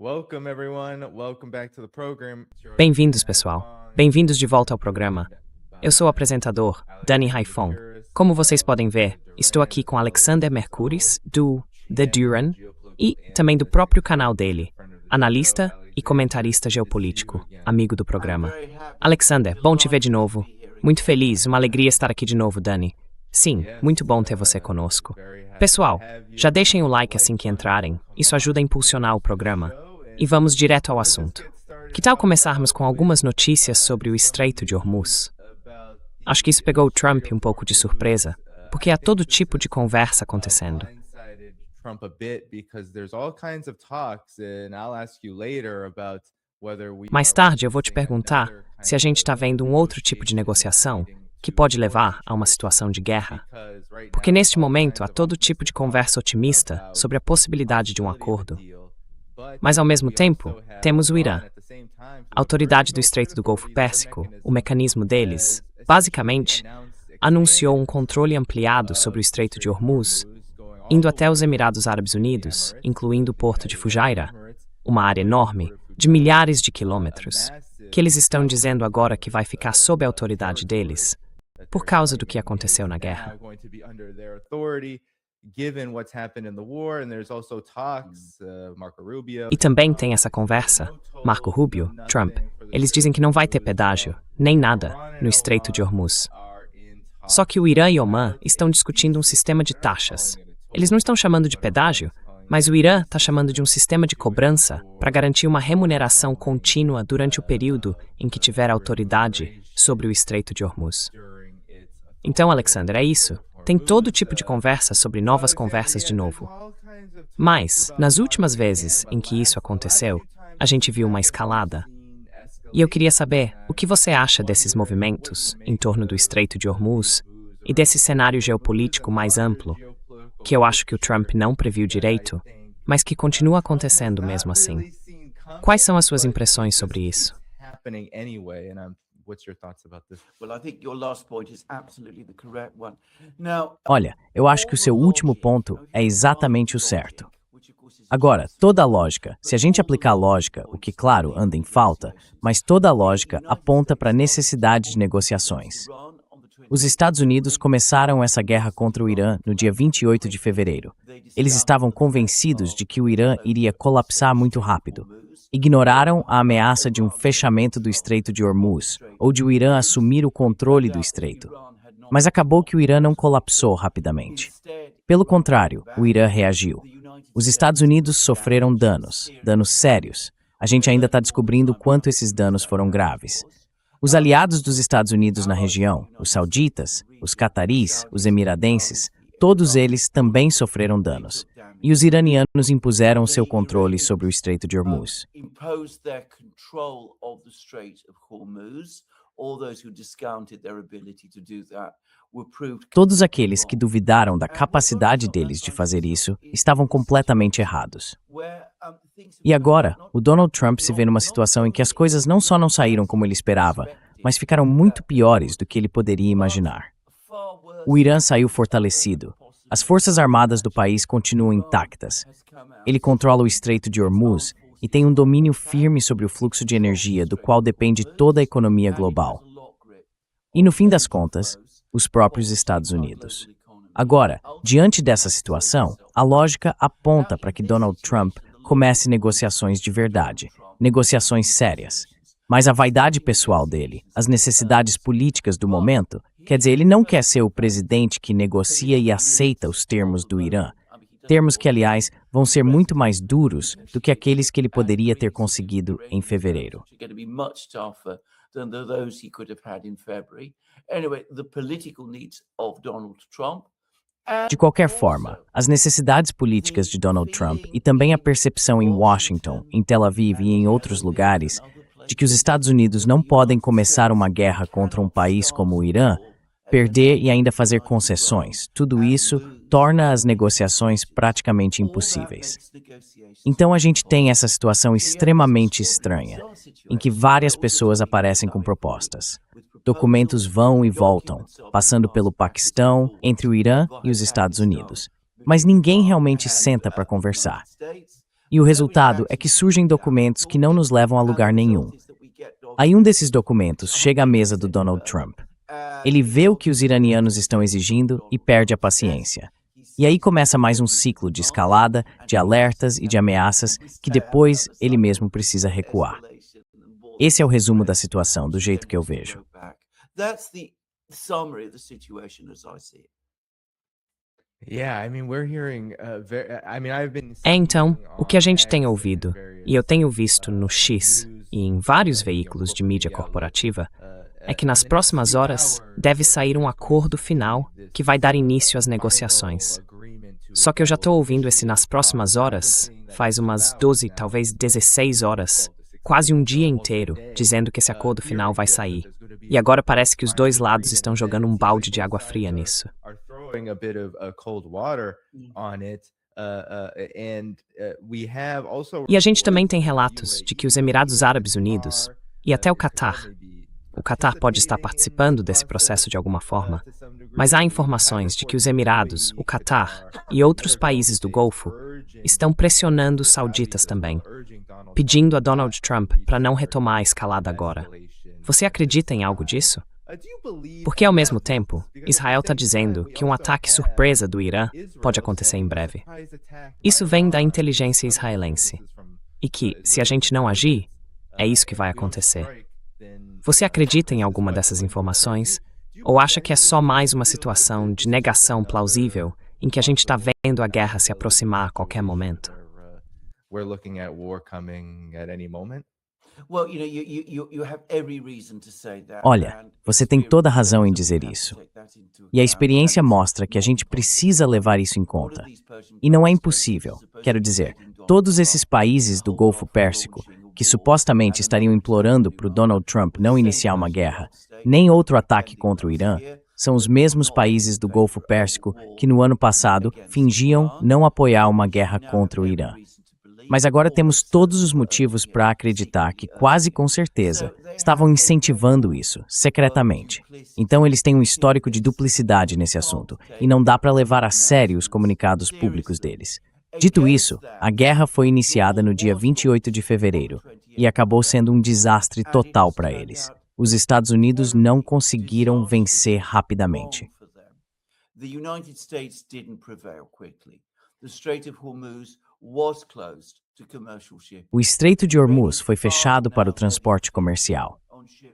Welcome everyone. Welcome back to the program. Bem-vindos, pessoal. Bem-vindos de volta ao programa. Eu sou o apresentador, Danny Haifong. Como vocês podem ver, estou aqui com Alexander Mercouris, do The Duran, e também do próprio canal dele, analista e comentarista geopolítico, amigo do programa. Alexander, bom te ver de novo. Muito feliz, uma alegria estar aqui de novo, Danny. Sim, muito bom ter você conosco. Pessoal, já deixem o like assim que entrarem, isso ajuda a impulsionar o programa. E vamos direto ao assunto. Que tal começarmos com algumas notícias sobre o Estreito de Hormuz? Acho que isso pegou o Trump um pouco de surpresa, porque há todo tipo de conversa acontecendo. Mais tarde eu vou te perguntar se a gente está vendo um outro tipo de negociação que pode levar a uma situação de guerra. Porque neste momento há todo tipo de conversa otimista sobre a possibilidade de um acordo. Mas ao mesmo tempo, temos o Irã. A autoridade do Estreito do Golfo Pérsico, o mecanismo deles, basicamente, anunciou um controle ampliado sobre o Estreito de Hormuz, indo até os Emirados Árabes Unidos, incluindo o porto de Fujairah, uma área enorme, de milhares de quilômetros, que eles estão dizendo agora que vai ficar sob a autoridade deles, por causa do que aconteceu na guerra. E também tem essa conversa, Marco Rubio, Trump, eles dizem que não vai ter pedágio, nem nada, no Estreito de Hormuz. Só que o Irã e Omã estão discutindo um sistema de taxas. Eles não estão chamando de pedágio, mas o Irã está chamando de um sistema de cobrança para garantir uma remuneração contínua durante o período em que tiver autoridade sobre o Estreito de Hormuz. Então, Alexander, é isso. Tem todo tipo de conversa sobre novas conversas de novo. Mas, nas últimas vezes em que isso aconteceu, a gente viu uma escalada. E eu queria saber o que você acha desses movimentos em torno do Estreito de Hormuz e desse cenário geopolítico mais amplo, que eu acho que o Trump não previu direito, mas que continua acontecendo mesmo assim. Quais são as suas impressões sobre isso? Olha, eu acho que o seu último ponto é exatamente o certo. Agora, toda a lógica, se a gente aplicar a lógica, o que, claro, anda em falta, mas toda a lógica aponta para a necessidade de negociações. Os Estados Unidos começaram essa guerra contra o Irã no dia 28 de fevereiro. Eles estavam convencidos de que o Irã iria colapsar muito rápido. Ignoraram a ameaça de um fechamento do Estreito de Hormuz, ou de o Irã assumir o controle do estreito. Mas acabou que o Irã não colapsou rapidamente. Pelo contrário, o Irã reagiu. Os Estados Unidos sofreram danos sérios. A gente ainda está descobrindo quanto esses danos foram graves. Os aliados dos Estados Unidos na região, os sauditas, os cataris, os emiradenses, todos eles também sofreram danos. E os iranianos impuseram seu controle sobre o Estreito de Hormuz. Todos aqueles que duvidaram da capacidade deles de fazer isso estavam completamente errados. E agora, o Donald Trump se vê numa situação em que as coisas não só não saíram como ele esperava, mas ficaram muito piores do que ele poderia imaginar. O Irã saiu fortalecido. As forças armadas do país continuam intactas. Ele controla o Estreito de Hormuz e tem um domínio firme sobre o fluxo de energia do qual depende toda a economia global. E no fim das contas, os próprios Estados Unidos. Agora, diante dessa situação, a lógica aponta para que Donald Trump comece negociações de verdade, negociações sérias. Mas a vaidade pessoal dele, as necessidades políticas do momento, quer dizer, ele não quer ser o presidente que negocia e aceita os termos do Irã. Termos que, aliás, vão ser muito mais duros do que aqueles que ele poderia ter conseguido em fevereiro. De qualquer forma, as necessidades políticas de Donald Trump e também a percepção em Washington, em Tel Aviv e em outros lugares de que os Estados Unidos não podem começar uma guerra contra um país como o Irã, perder e ainda fazer concessões, tudo isso torna as negociações praticamente impossíveis. Então a gente tem essa situação extremamente estranha, em que várias pessoas aparecem com propostas. Documentos vão e voltam, passando pelo Paquistão, entre o Irã e os Estados Unidos. Mas ninguém realmente senta para conversar. E o resultado é que surgem documentos que não nos levam a lugar nenhum. Aí um desses documentos chega à mesa do Donald Trump. Ele vê o que os iranianos estão exigindo e perde a paciência. E aí começa mais um ciclo de escalada, de alertas e de ameaças que depois ele mesmo precisa recuar. Esse é o resumo da situação, do jeito que eu vejo. Então, o que a gente tem ouvido, e eu tenho visto no X e em vários veículos de mídia corporativa, é que nas próximas horas deve sair um acordo final que vai dar início às negociações. Só que eu já estou ouvindo esse nas próximas horas, faz umas 12, talvez 16 horas, quase um dia inteiro, dizendo que esse acordo final vai sair. E agora parece que os dois lados estão jogando um balde de água fria nisso. E a gente também tem relatos de que os Emirados Árabes Unidos e até o Catar pode estar participando desse processo de alguma forma, mas há informações de que os Emirados, o Catar e outros países do Golfo estão pressionando os sauditas também, pedindo a Donald Trump para não retomar a escalada agora. Você acredita em algo disso? Porque, ao mesmo tempo, Israel está dizendo que um ataque surpresa do Irã pode acontecer em breve. Isso vem da inteligência israelense. E que, se a gente não agir, é isso que vai acontecer. Você acredita em alguma dessas informações? Ou acha que é só mais uma situação de negação plausível em que a gente está vendo a guerra se aproximar a qualquer momento? Olha, você tem toda a razão em dizer isso. E a experiência mostra que a gente precisa levar isso em conta. E não é impossível. Quero dizer, todos esses países do Golfo Pérsico, que supostamente estariam implorando para o Donald Trump não iniciar uma guerra, nem outro ataque contra o Irã, são os mesmos países do Golfo Pérsico que no ano passado fingiam não apoiar uma guerra contra o Irã. Mas agora temos todos os motivos para acreditar que, quase com certeza, estavam incentivando isso, secretamente. Então eles têm um histórico de duplicidade nesse assunto, e não dá para levar a sério os comunicados públicos deles. Dito isso, a guerra foi iniciada no dia 28 de fevereiro, e acabou sendo um desastre total para eles. Os Estados Unidos não conseguiram vencer rapidamente. O Estreito de Hormuz foi fechado para o transporte comercial.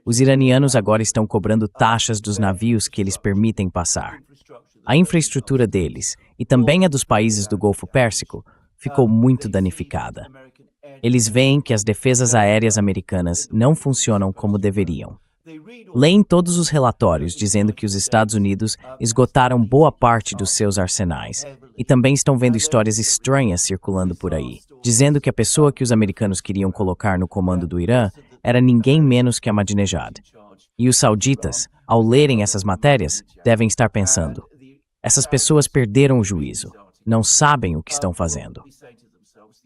Os iranianos agora estão cobrando taxas dos navios que eles permitem passar. A infraestrutura deles, e também a dos países do Golfo Pérsico, ficou muito danificada. Eles veem que as defesas aéreas americanas não funcionam como deveriam. Leem todos os relatórios dizendo que os Estados Unidos esgotaram boa parte dos seus arsenais, e também estão vendo histórias estranhas circulando por aí, dizendo que a pessoa que os americanos queriam colocar no comando do Irã era ninguém menos que Ahmadinejad. E os sauditas, ao lerem essas matérias, devem estar pensando: essas pessoas perderam o juízo, não sabem o que estão fazendo.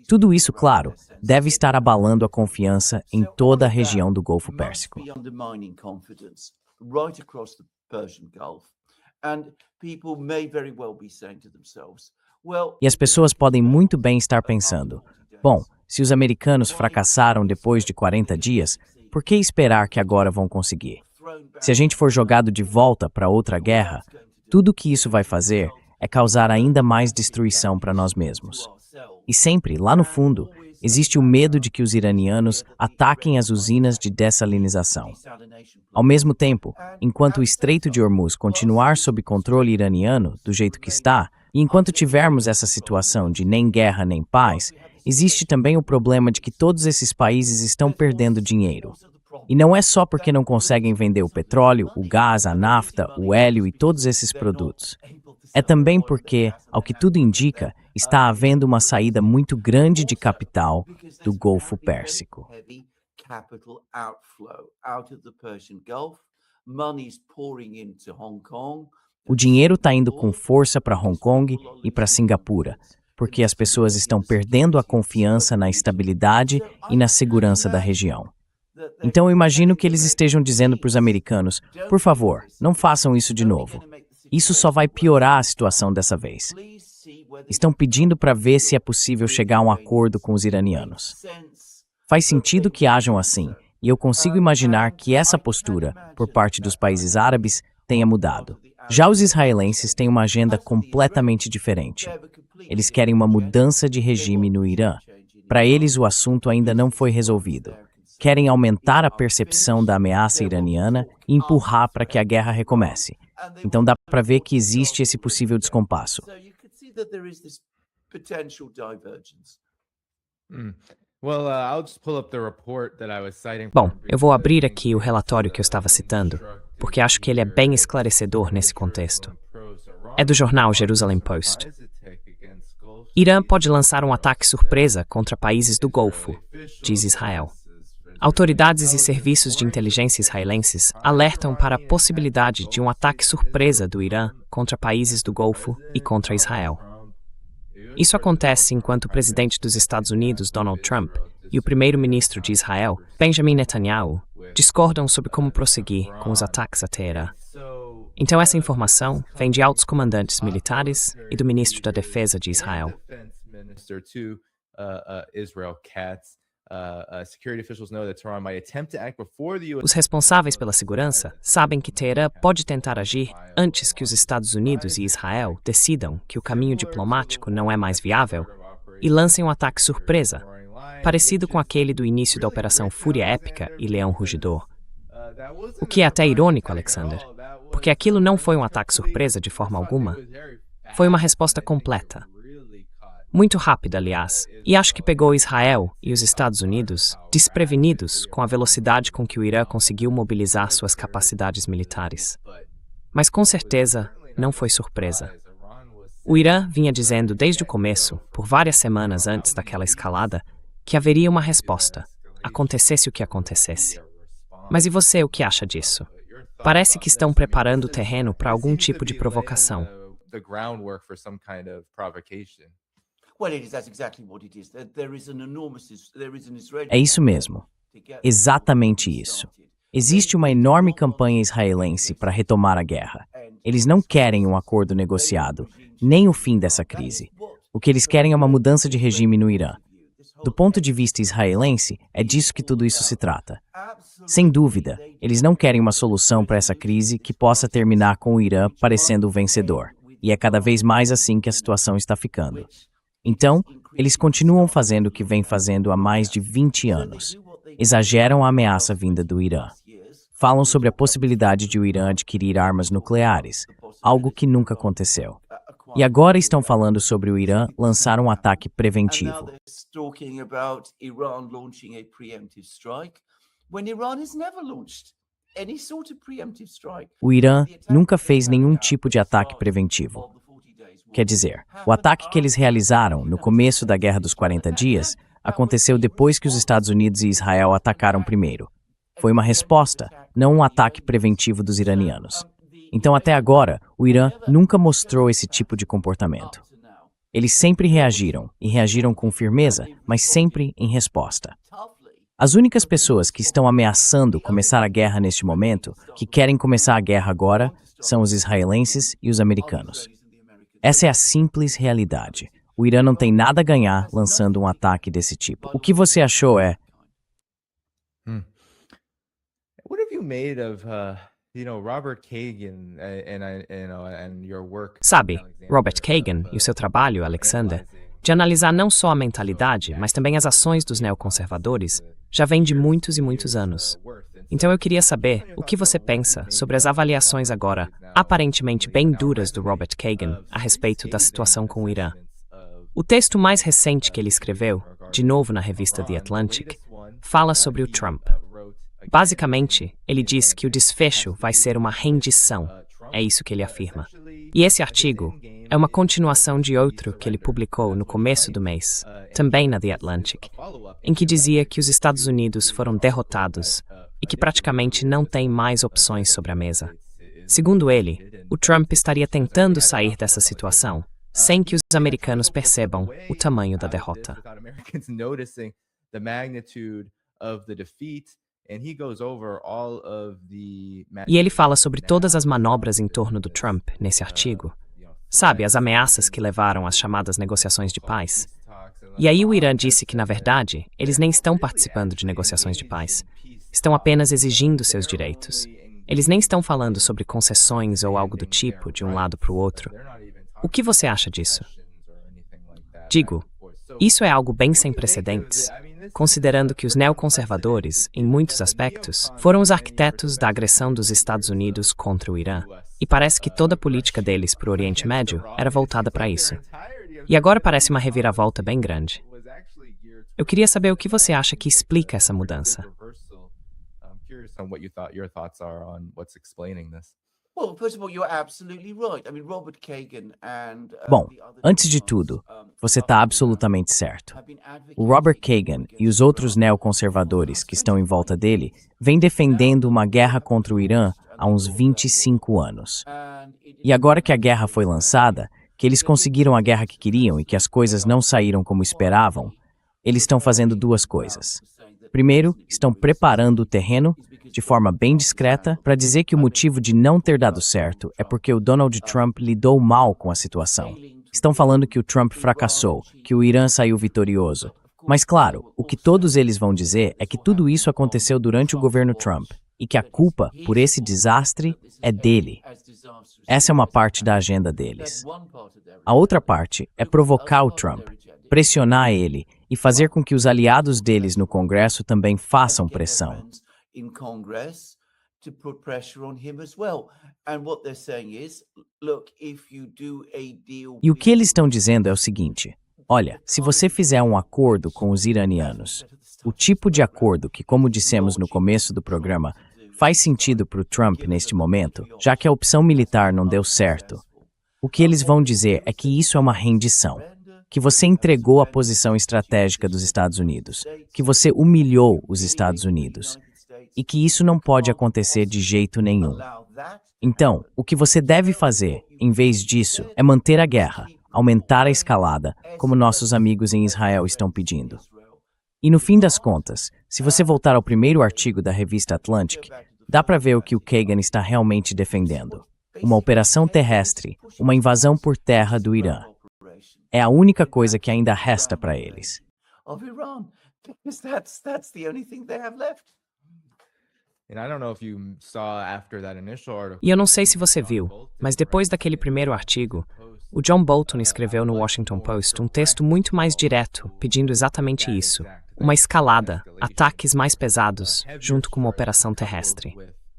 Tudo isso, claro, deve estar abalando a confiança em toda a região do Golfo Pérsico. E as pessoas podem muito bem estar pensando: bom, se os americanos fracassaram depois de 40 dias, por que esperar que agora vão conseguir? Se a gente for jogado de volta para outra guerra, tudo que isso vai fazer é causar ainda mais destruição para nós mesmos. E sempre, lá no fundo, existe o medo de que os iranianos ataquem as usinas de dessalinização. Ao mesmo tempo, enquanto o Estreito de Hormuz continuar sob controle iraniano, do jeito que está, e enquanto tivermos essa situação de nem guerra nem paz, existe também o problema de que todos esses países estão perdendo dinheiro. E não é só porque não conseguem vender o petróleo, o gás, a nafta, o hélio e todos esses produtos. É também porque, ao que tudo indica, está havendo uma saída muito grande de capital do Golfo Pérsico. O dinheiro está indo com força para Hong Kong e para Singapura, porque as pessoas estão perdendo a confiança na estabilidade e na segurança da região. Então eu imagino que eles estejam dizendo para os americanos: por favor, não façam isso de novo. Isso só vai piorar a situação dessa vez. Estão pedindo para ver se é possível chegar a um acordo com os iranianos. Faz sentido que hajam assim, e eu consigo imaginar que essa postura, por parte dos países árabes, tenha mudado. Já os israelenses têm uma agenda completamente diferente. Eles querem uma mudança de regime no Irã. Para eles, o assunto ainda não foi resolvido. Querem aumentar a percepção da ameaça iraniana e empurrar para que a guerra recomece. Então dá para ver que existe esse possível descompasso. Bom, eu vou abrir aqui o relatório que eu estava citando, porque acho que ele é bem esclarecedor nesse contexto. É do jornal Jerusalem Post. Irã pode lançar um ataque surpresa contra países do Golfo, diz Israel. Autoridades e serviços de inteligência israelenses alertam para a possibilidade de um ataque surpresa do Irã contra países do Golfo e contra Israel. Isso acontece enquanto o presidente dos Estados Unidos, Donald Trump, e o primeiro-ministro de Israel, Benjamin Netanyahu, discordam sobre como prosseguir com os ataques a Teherã. Então essa informação vem de altos comandantes militares e do ministro da Defesa de Israel. Os responsáveis pela segurança sabem que Teherã pode tentar agir antes que os Estados Unidos e Israel decidam que o caminho diplomático não é mais viável e lancem um ataque surpresa, parecido com aquele do início da Operação Fúria Épica e Leão Rugidor. O que é até irônico, Alexander, porque aquilo não foi um ataque surpresa de forma alguma. Foi uma resposta completa. Muito rápida, aliás, e acho que pegou Israel e os Estados Unidos desprevenidos com a velocidade com que o Irã conseguiu mobilizar suas capacidades militares. Mas com certeza não foi surpresa. O Irã vinha dizendo desde o começo, por várias semanas antes daquela escalada, que haveria uma resposta, acontecesse o que acontecesse. Mas e você, o que acha disso? Parece que estão preparando o terreno para algum tipo de provocação. É isso mesmo. Exatamente isso. Existe uma enorme campanha israelense para retomar a guerra. Eles não querem um acordo negociado, nem o fim dessa crise. O que eles querem é uma mudança de regime no Irã. Do ponto de vista israelense, é disso que tudo isso se trata. Sem dúvida, eles não querem uma solução para essa crise que possa terminar com o Irã parecendo o vencedor. E é cada vez mais assim que a situação está ficando. Então, eles continuam fazendo o que vem fazendo há mais de 20 anos. Exageram a ameaça vinda do Irã. Falam sobre a possibilidade de o Irã adquirir armas nucleares, algo que nunca aconteceu. E agora estão falando sobre o Irã lançar um ataque preventivo. O Irã nunca fez nenhum tipo de ataque preventivo. Quer dizer, o ataque que eles realizaram no começo da Guerra dos 40 Dias aconteceu depois que os Estados Unidos e Israel atacaram primeiro. Foi uma resposta, não um ataque preventivo dos iranianos. Então, até agora, o Irã nunca mostrou esse tipo de comportamento. Eles sempre reagiram, e reagiram com firmeza, mas sempre em resposta. As únicas pessoas que estão ameaçando começar a guerra neste momento, que querem começar a guerra agora, são os israelenses e os americanos. Essa é a simples realidade. O Irã não tem nada a ganhar lançando um ataque desse tipo. O que você achou é... What have you made of, Robert Kagan and your work? Sabe, Robert Kagan e o seu trabalho, Alexander, de analisar não só a mentalidade, mas também as ações dos neoconservadores, já vem de muitos e muitos anos. Então eu queria saber o que você pensa sobre as avaliações agora, aparentemente bem duras do Robert Kagan a respeito da situação com o Irã. O texto mais recente que ele escreveu, de novo na revista The Atlantic, fala sobre o Trump. Basicamente, ele diz que o desfecho vai ser uma rendição. É isso que ele afirma. E esse artigo é uma continuação de outro que ele publicou no começo do mês, também na The Atlantic, em que dizia que os Estados Unidos foram derrotados e que praticamente não tem mais opções sobre a mesa. Segundo ele, o Trump estaria tentando sair dessa situação sem que os americanos percebam o tamanho da derrota. E ele fala sobre todas as manobras em torno do Trump nesse artigo. Sabe, as ameaças que levaram às chamadas negociações de paz. E aí o Irã disse que, na verdade, eles nem estão participando de negociações de paz. Estão apenas exigindo seus direitos. Eles nem estão falando sobre concessões ou algo do tipo, de um lado para o outro. O que você acha disso? Digo, isso é algo bem sem precedentes, considerando que os neoconservadores, em muitos aspectos, foram os arquitetos da agressão dos Estados Unidos contra o Irã. E parece que toda a política deles para o Oriente Médio era voltada para isso. E agora parece uma reviravolta bem grande. Eu queria saber o que você acha que explica essa mudança. Bom, antes de tudo, você está absolutamente certo. O Robert Kagan e os outros neoconservadores que estão em volta dele vêm defendendo uma guerra contra o Irã há uns 25 anos. E agora que a guerra foi lançada, que eles conseguiram a guerra que queriam e que as coisas não saíram como esperavam, eles estão fazendo duas coisas. Primeiro, estão preparando o terreno, de forma bem discreta, para dizer que o motivo de não ter dado certo é porque o Donald Trump lidou mal com a situação. Estão falando que o Trump fracassou, que o Irã saiu vitorioso. Mas claro, o que todos eles vão dizer é que tudo isso aconteceu durante o governo Trump e que a culpa por esse desastre é dele. Essa é uma parte da agenda deles. A outra parte é provocar o Trump, pressionar ele e fazer com que os aliados deles no Congresso também façam pressão. E o que eles estão dizendo é o seguinte: olha, se você fizer um acordo com os iranianos, o tipo de acordo que, como dissemos no começo do programa, faz sentido para o Trump neste momento, já que a opção militar não deu certo, o que eles vão dizer é que isso é uma rendição, que você entregou a posição estratégica dos Estados Unidos, que você humilhou os Estados Unidos, e que isso não pode acontecer de jeito nenhum. Então, o que você deve fazer, em vez disso, é manter a guerra, aumentar a escalada, como nossos amigos em Israel estão pedindo. E no fim das contas, se você voltar ao primeiro artigo da revista Atlantic, dá para ver o que o Kagan está realmente defendendo. Uma operação terrestre, uma invasão por terra do Irã. É a única coisa que ainda resta para eles. E eu não sei se você viu, mas depois daquele primeiro artigo, o John Bolton escreveu no Washington Post um texto muito mais direto, pedindo exatamente isso. Uma escalada, ataques mais pesados, junto com uma operação terrestre.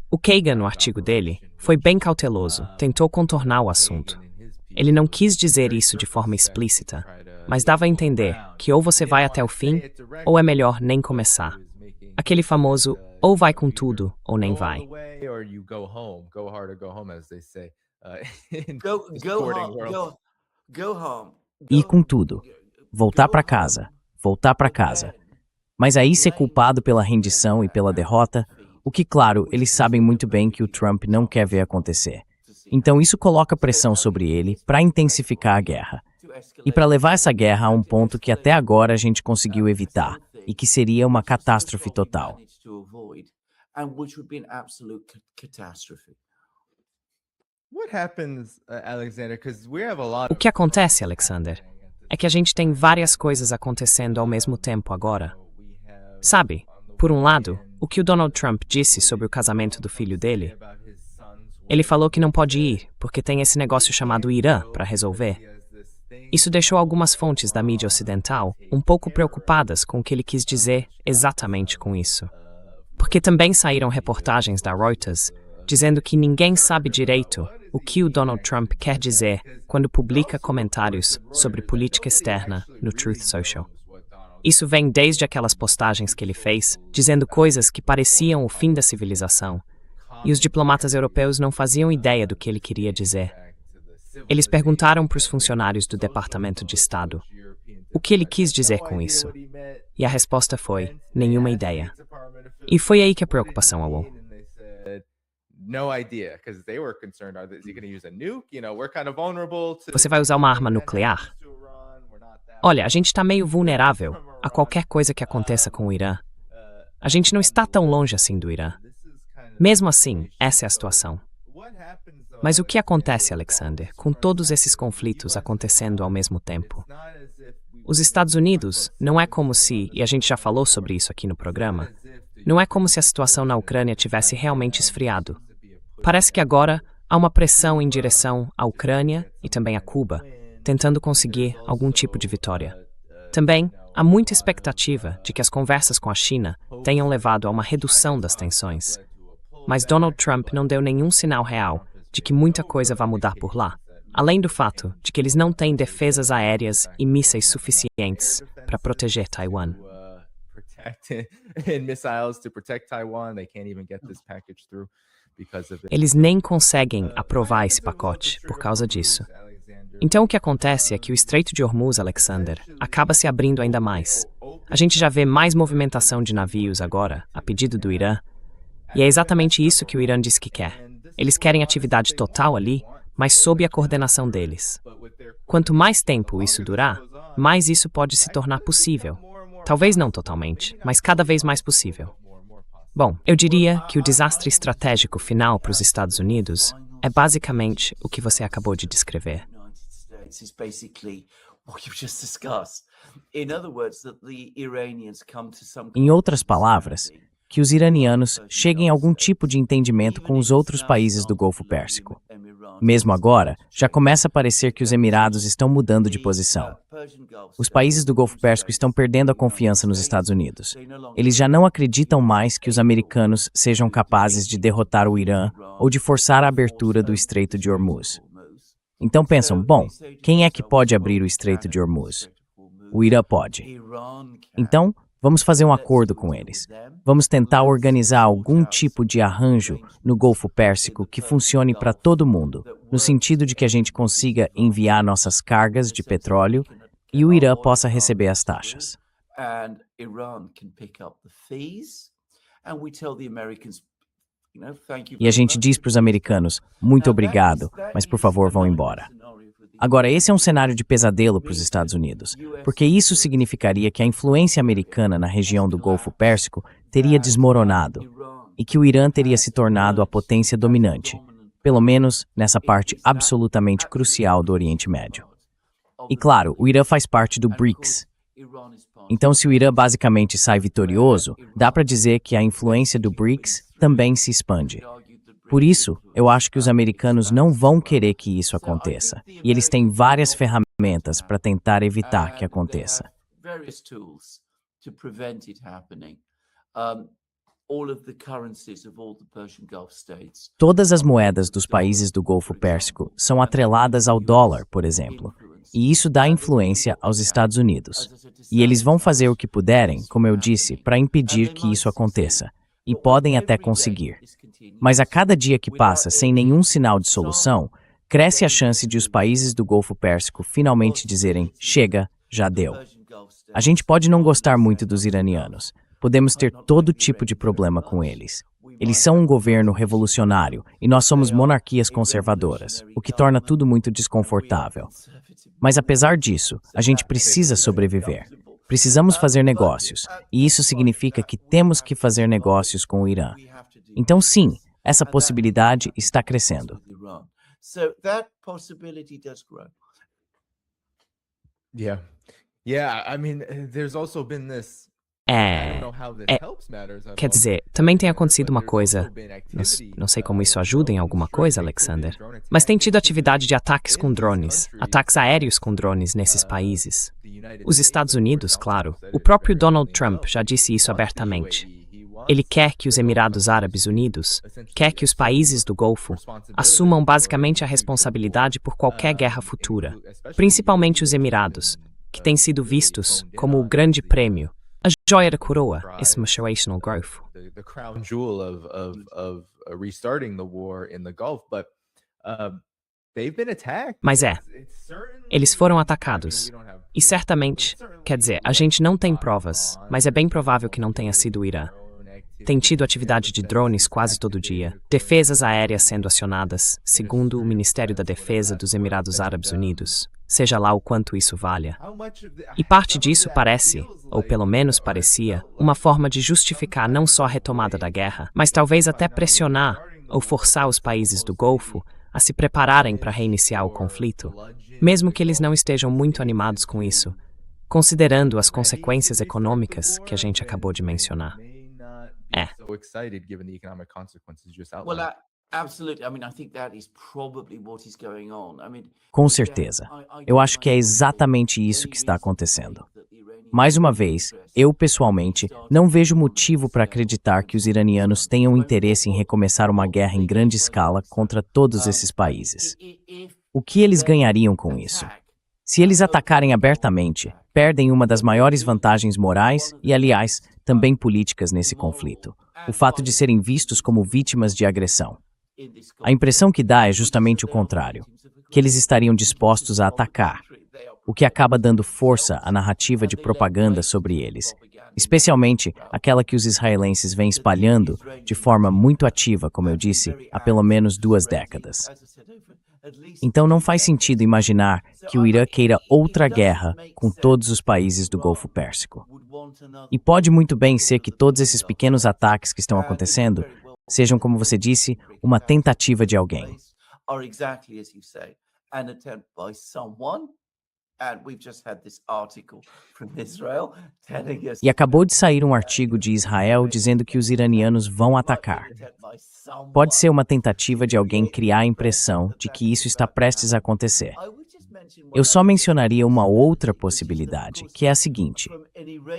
O Kagan, no artigo dele, foi bem cauteloso, tentou contornar o assunto. Ele não quis dizer isso de forma explícita, mas dava a entender que ou você vai até o fim, ou é melhor nem começar. Aquele famoso, ou vai com tudo, ou nem vai. Ir com tudo. Voltar para casa. Voltar para casa. Mas aí ser culpado pela rendição e pela derrota, o que, claro, eles sabem muito bem que o Trump não quer ver acontecer. Então isso coloca pressão sobre ele para intensificar a guerra. E para levar essa guerra a um ponto que até agora a gente conseguiu evitar, e que seria uma catástrofe total. O que acontece, Alexander, é que a gente tem várias coisas acontecendo ao mesmo tempo agora. Sabe, por um lado, o que o Donald Trump disse sobre o casamento do filho dele. Ele falou que não pode ir, porque tem esse negócio chamado Irã para resolver. Isso deixou algumas fontes da mídia ocidental um pouco preocupadas com o que ele quis dizer exatamente com isso. Porque também saíram reportagens da Reuters dizendo que ninguém sabe direito o que o Donald Trump quer dizer quando publica comentários sobre política externa no Truth Social. Isso vem desde aquelas postagens que ele fez, dizendo coisas que pareciam o fim da civilização, e os diplomatas europeus não faziam ideia do que ele queria dizer. Eles perguntaram para os funcionários do Departamento de Estado o que ele quis dizer com isso, e a resposta foi, nenhuma ideia. E foi aí que a preocupação auou. Você vai usar uma arma nuclear? Olha, a gente está meio vulnerável a qualquer coisa que aconteça com o Irã. A gente não está tão longe assim do Irã. Mesmo assim, essa é a situação. Mas o que acontece, Alexander, com todos esses conflitos acontecendo ao mesmo tempo? Os Estados Unidos não é como se, e a gente já falou sobre isso aqui no programa, não é como se a situação na Ucrânia tivesse realmente esfriado. Parece que agora há uma pressão em direção à Ucrânia e também a Cuba, tentando conseguir algum tipo de vitória. Também há muita expectativa de que as conversas com a China tenham levado a uma redução das tensões. Mas Donald Trump não deu nenhum sinal real de que muita coisa vai mudar por lá, além do fato de que eles não têm defesas aéreas e mísseis suficientes para proteger Taiwan. Eles nem conseguem aprovar esse pacote por causa disso. Então o que acontece é que o Estreito de Hormuz, Alexander, acaba se abrindo ainda mais. A gente já vê mais movimentação de navios agora, a pedido do Irã, e é exatamente isso que o Irã diz que quer. Eles querem atividade total ali, mas sob a coordenação deles. Quanto mais tempo isso durar, mais isso pode se tornar possível. Talvez não totalmente, mas cada vez mais possível. Bom, eu diria que o desastre estratégico final para os Estados Unidos é basicamente o que você acabou de descrever. Em outras palavras, que os iranianos cheguem a algum tipo de entendimento com os outros países do Golfo Pérsico. Mesmo agora, já começa a parecer que os Emirados estão mudando de posição. Os países do Golfo Pérsico estão perdendo a confiança nos Estados Unidos. Eles já não acreditam mais que os americanos sejam capazes de derrotar o Irã ou de forçar a abertura do Estreito de Hormuz. Então pensam, bom, quem é que pode abrir o Estreito de Hormuz? O Irã pode. Então, vamos fazer um acordo com eles. Vamos tentar organizar algum tipo de arranjo no Golfo Pérsico que funcione para todo mundo, no sentido de que a gente consiga enviar nossas cargas de petróleo e o Irã possa receber as taxas. E a gente diz para os americanos, muito obrigado, mas por favor vão embora. Agora, esse é um cenário de pesadelo para os Estados Unidos, porque isso significaria que a influência americana na região do Golfo Pérsico teria desmoronado e que o Irã teria se tornado a potência dominante, pelo menos nessa parte absolutamente crucial do Oriente Médio. E claro, o Irã faz parte do BRICS. Então, se o Irã basicamente sai vitorioso, dá para dizer que a influência do BRICS também se expande. Por isso, eu acho que os americanos não vão querer que isso aconteça. E eles têm várias ferramentas para tentar evitar que aconteça. Todas as moedas dos países do Golfo Pérsico são atreladas ao dólar, por exemplo. E isso dá influência aos Estados Unidos. E eles vão fazer o que puderem, como eu disse, para impedir que isso aconteça. E podem até conseguir. Mas a cada dia que passa sem nenhum sinal de solução, cresce a chance de os países do Golfo Pérsico finalmente dizerem, chega, já deu. A gente pode não gostar muito dos iranianos, podemos ter todo tipo de problema com eles. Eles são um governo revolucionário e nós somos monarquias conservadoras, o que torna tudo muito desconfortável. Mas apesar disso, a gente precisa sobreviver. Precisamos fazer negócios, e isso significa que temos que fazer negócios com o Irã. Então, sim, essa possibilidade está crescendo. Quer dizer, também tem acontecido uma coisa, não sei como isso ajuda em alguma coisa, Alexander, mas tem tido atividade de ataques com drones, ataques aéreos com drones nesses países. Os Estados Unidos, claro, o próprio Donald Trump já disse isso abertamente. Ele quer que os Emirados Árabes Unidos, quer que os países do Golfo, assumam basicamente a responsabilidade por qualquer guerra futura, principalmente os Emirados, que têm sido vistos como o grande prêmio, a joia da coroa, esse motivational growth. The crown jewel of restarting the war in the Gulf, but they've been attacked. Mas eles foram atacados. E certamente, quer dizer, a gente não tem provas, mas é bem provável que não tenha sido o Irã. Tem tido atividade de drones quase todo dia, defesas aéreas sendo acionadas, segundo o Ministério da Defesa dos Emirados Árabes Unidos, seja lá o quanto isso valha. E parte disso parece, ou pelo menos parecia, uma forma de justificar não só a retomada da guerra, mas talvez até pressionar ou forçar os países do Golfo a se prepararem para reiniciar o conflito, mesmo que eles não estejam muito animados com isso, considerando as consequências econômicas que a gente acabou de mencionar. É. Com certeza. Eu acho que é exatamente isso que está acontecendo. Mais uma vez, eu pessoalmente não vejo motivo para acreditar que os iranianos tenham interesse em recomeçar uma guerra em grande escala contra todos esses países. O que eles ganhariam com isso? Se eles atacarem abertamente, perdem uma das maiores vantagens morais e, aliás, também políticas nesse conflito: o fato de serem vistos como vítimas de agressão. A impressão que dá é justamente o contrário, que eles estariam dispostos a atacar, o que acaba dando força à narrativa de propaganda sobre eles, especialmente aquela que os israelenses vêm espalhando de forma muito ativa, como eu disse, há pelo menos 2 décadas. Então não faz sentido imaginar que o Irã queira outra guerra com todos os países do Golfo Pérsico. E pode muito bem ser que todos esses pequenos ataques que estão acontecendo sejam, como você disse, uma tentativa de alguém. E acabou de sair um artigo de Israel dizendo que os iranianos vão atacar. Pode ser uma tentativa de alguém criar a impressão de que isso está prestes a acontecer. Eu só mencionaria uma outra possibilidade, que é a seguinte: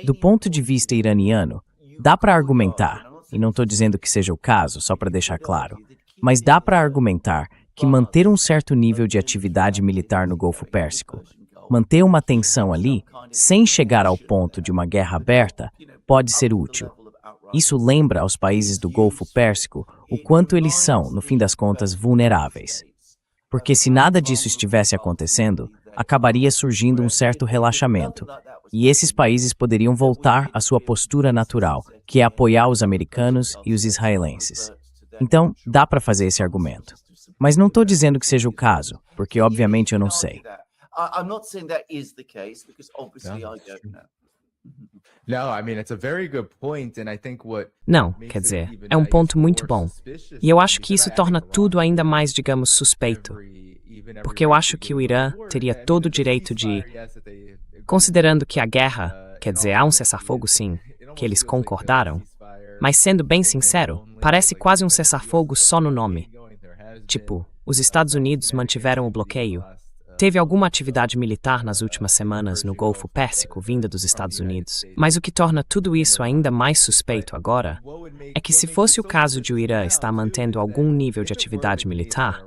do ponto de vista iraniano, dá para argumentar, e não estou dizendo que seja o caso, só para deixar claro, mas dá para argumentar que manter um certo nível de atividade militar no Golfo Pérsico, manter uma tensão ali, sem chegar ao ponto de uma guerra aberta, pode ser útil. Isso lembra aos países do Golfo Pérsico o quanto eles são, no fim das contas, vulneráveis. Porque se nada disso estivesse acontecendo, acabaria surgindo um certo relaxamento, e esses países poderiam voltar à sua postura natural, que é apoiar os americanos e os israelenses. Então, dá para fazer esse argumento. Mas não estou dizendo que seja o caso, porque obviamente eu não sei. Não, quer dizer, é um ponto muito bom. E eu acho que isso torna tudo ainda mais, digamos, suspeito. Porque eu acho que o Irã teria todo o direito de, considerando que a guerra, quer dizer, há um cessar-fogo sim, que eles concordaram, mas sendo bem sincero, parece quase um cessar-fogo só no nome. Tipo, os Estados Unidos mantiveram o bloqueio. Teve alguma atividade militar nas últimas semanas no Golfo Pérsico vinda dos Estados Unidos, mas o que torna tudo isso ainda mais suspeito agora é que se fosse o caso de o Irã estar mantendo algum nível de atividade militar,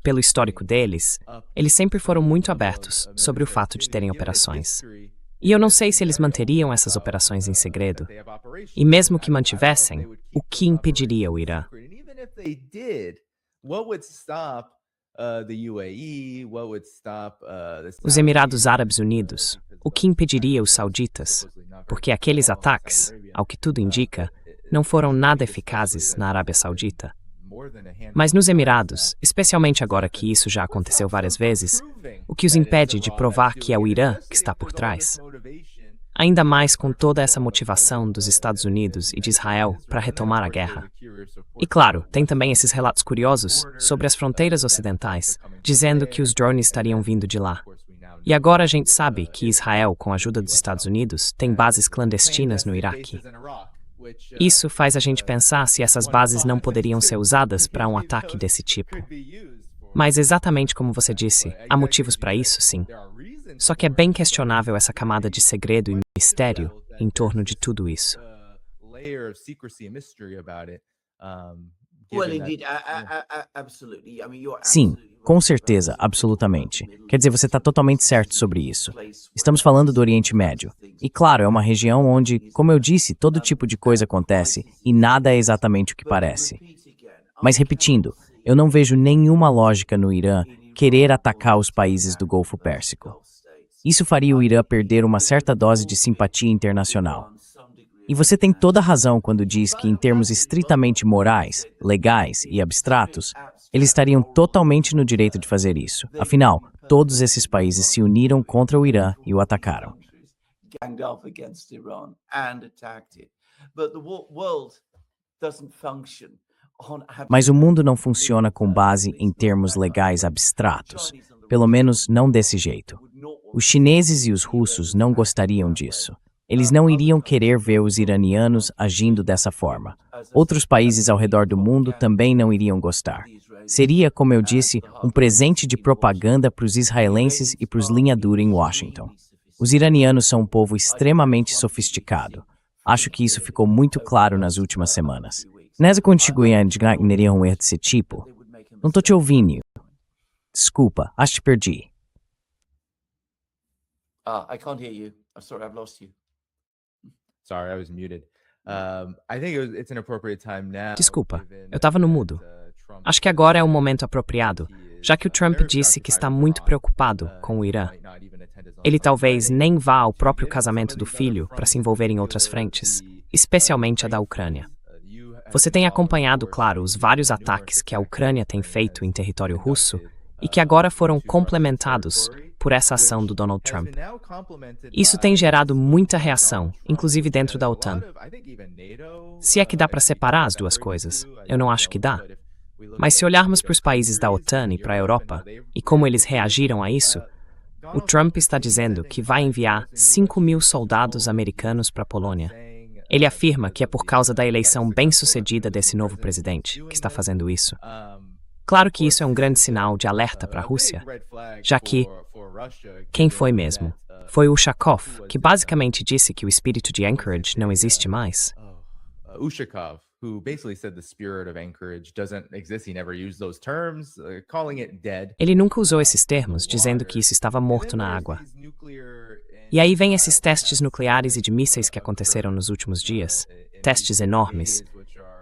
pelo histórico deles, eles sempre foram muito abertos sobre o fato de terem operações. E eu não sei se eles manteriam essas operações em segredo. E mesmo que mantivessem, o que impediria o Irã? Os Emirados Árabes Unidos, o que impediria os sauditas? Porque aqueles ataques, ao que tudo indica, não foram nada eficazes na Arábia Saudita. Mas nos Emirados, especialmente agora que isso já aconteceu várias vezes, o que os impede de provar que é o Irã que está por trás? Ainda mais com toda essa motivação dos Estados Unidos e de Israel para retomar a guerra. E claro, tem também esses relatos curiosos sobre as fronteiras ocidentais, dizendo que os drones estariam vindo de lá. E agora a gente sabe que Israel, com a ajuda dos Estados Unidos, tem bases clandestinas no Iraque. Isso faz a gente pensar se essas bases não poderiam ser usadas para um ataque desse tipo. Mas exatamente como você disse, há motivos para isso, sim. Só que é bem questionável essa camada de segredo e mistério em torno de tudo isso. Sim, com certeza, absolutamente. Quer dizer, você está totalmente certo sobre isso. Estamos falando do Oriente Médio. E claro, é uma região onde, como eu disse, todo tipo de coisa acontece e nada é exatamente o que parece. Mas repetindo, eu não vejo nenhuma lógica no Irã querer atacar os países do Golfo Pérsico. Isso faria o Irã perder uma certa dose de simpatia internacional. E você tem toda a razão quando diz que, em termos estritamente morais, legais e abstratos, eles estariam totalmente no direito de fazer isso. Afinal, todos esses países se uniram contra o Irã e o atacaram. Mas o mundo não funciona com base em termos legais abstratos, pelo menos não desse jeito. Os chineses e os russos não gostariam disso. Eles não iriam querer ver os iranianos agindo dessa forma. Outros países ao redor do mundo também não iriam gostar. Seria, como eu disse, um presente de propaganda para os israelenses e para os linha dura em Washington. Os iranianos são um povo extremamente sofisticado. Acho que isso ficou muito claro nas últimas semanas. Nessa contigo neria um erro desse tipo? Não tô te ouvindo. Desculpa, acho que te perdi. I can't hear you. I'm sorry, I've lost you. Sorry, I was muted. I think it's an appropriate time now. Desculpa, eu estava no mudo. Acho que agora é o momento apropriado, já que o Trump disse que está muito preocupado com o Irã. Ele talvez nem vá ao próprio casamento do filho para se envolver em outras frentes, especialmente a da Ucrânia. Você tem acompanhado, claro, os vários ataques que a Ucrânia tem feito em território russo e que agora foram complementados por essa ação do Donald Trump. Isso tem gerado muita reação, inclusive dentro da OTAN. Se é que dá para separar as duas coisas, eu não acho que dá. Mas se olharmos para os países da OTAN e para a Europa, e como eles reagiram a isso, o Trump está dizendo que vai enviar 5.000 soldados americanos para a Polônia. Ele afirma que é por causa da eleição bem-sucedida desse novo presidente que está fazendo isso. Claro que isso é um grande sinal de alerta para a Rússia, já que quem foi mesmo? Foi o Ushakov, que basicamente disse que o espírito de Anchorage não existe mais. Ushakov, who basically said the spirit of Anchorage doesn't exist. He never used those terms, calling it dead. Ele nunca usou esses termos, dizendo que isso estava morto na água. E aí vem esses testes nucleares e de mísseis que aconteceram nos últimos dias, testes enormes,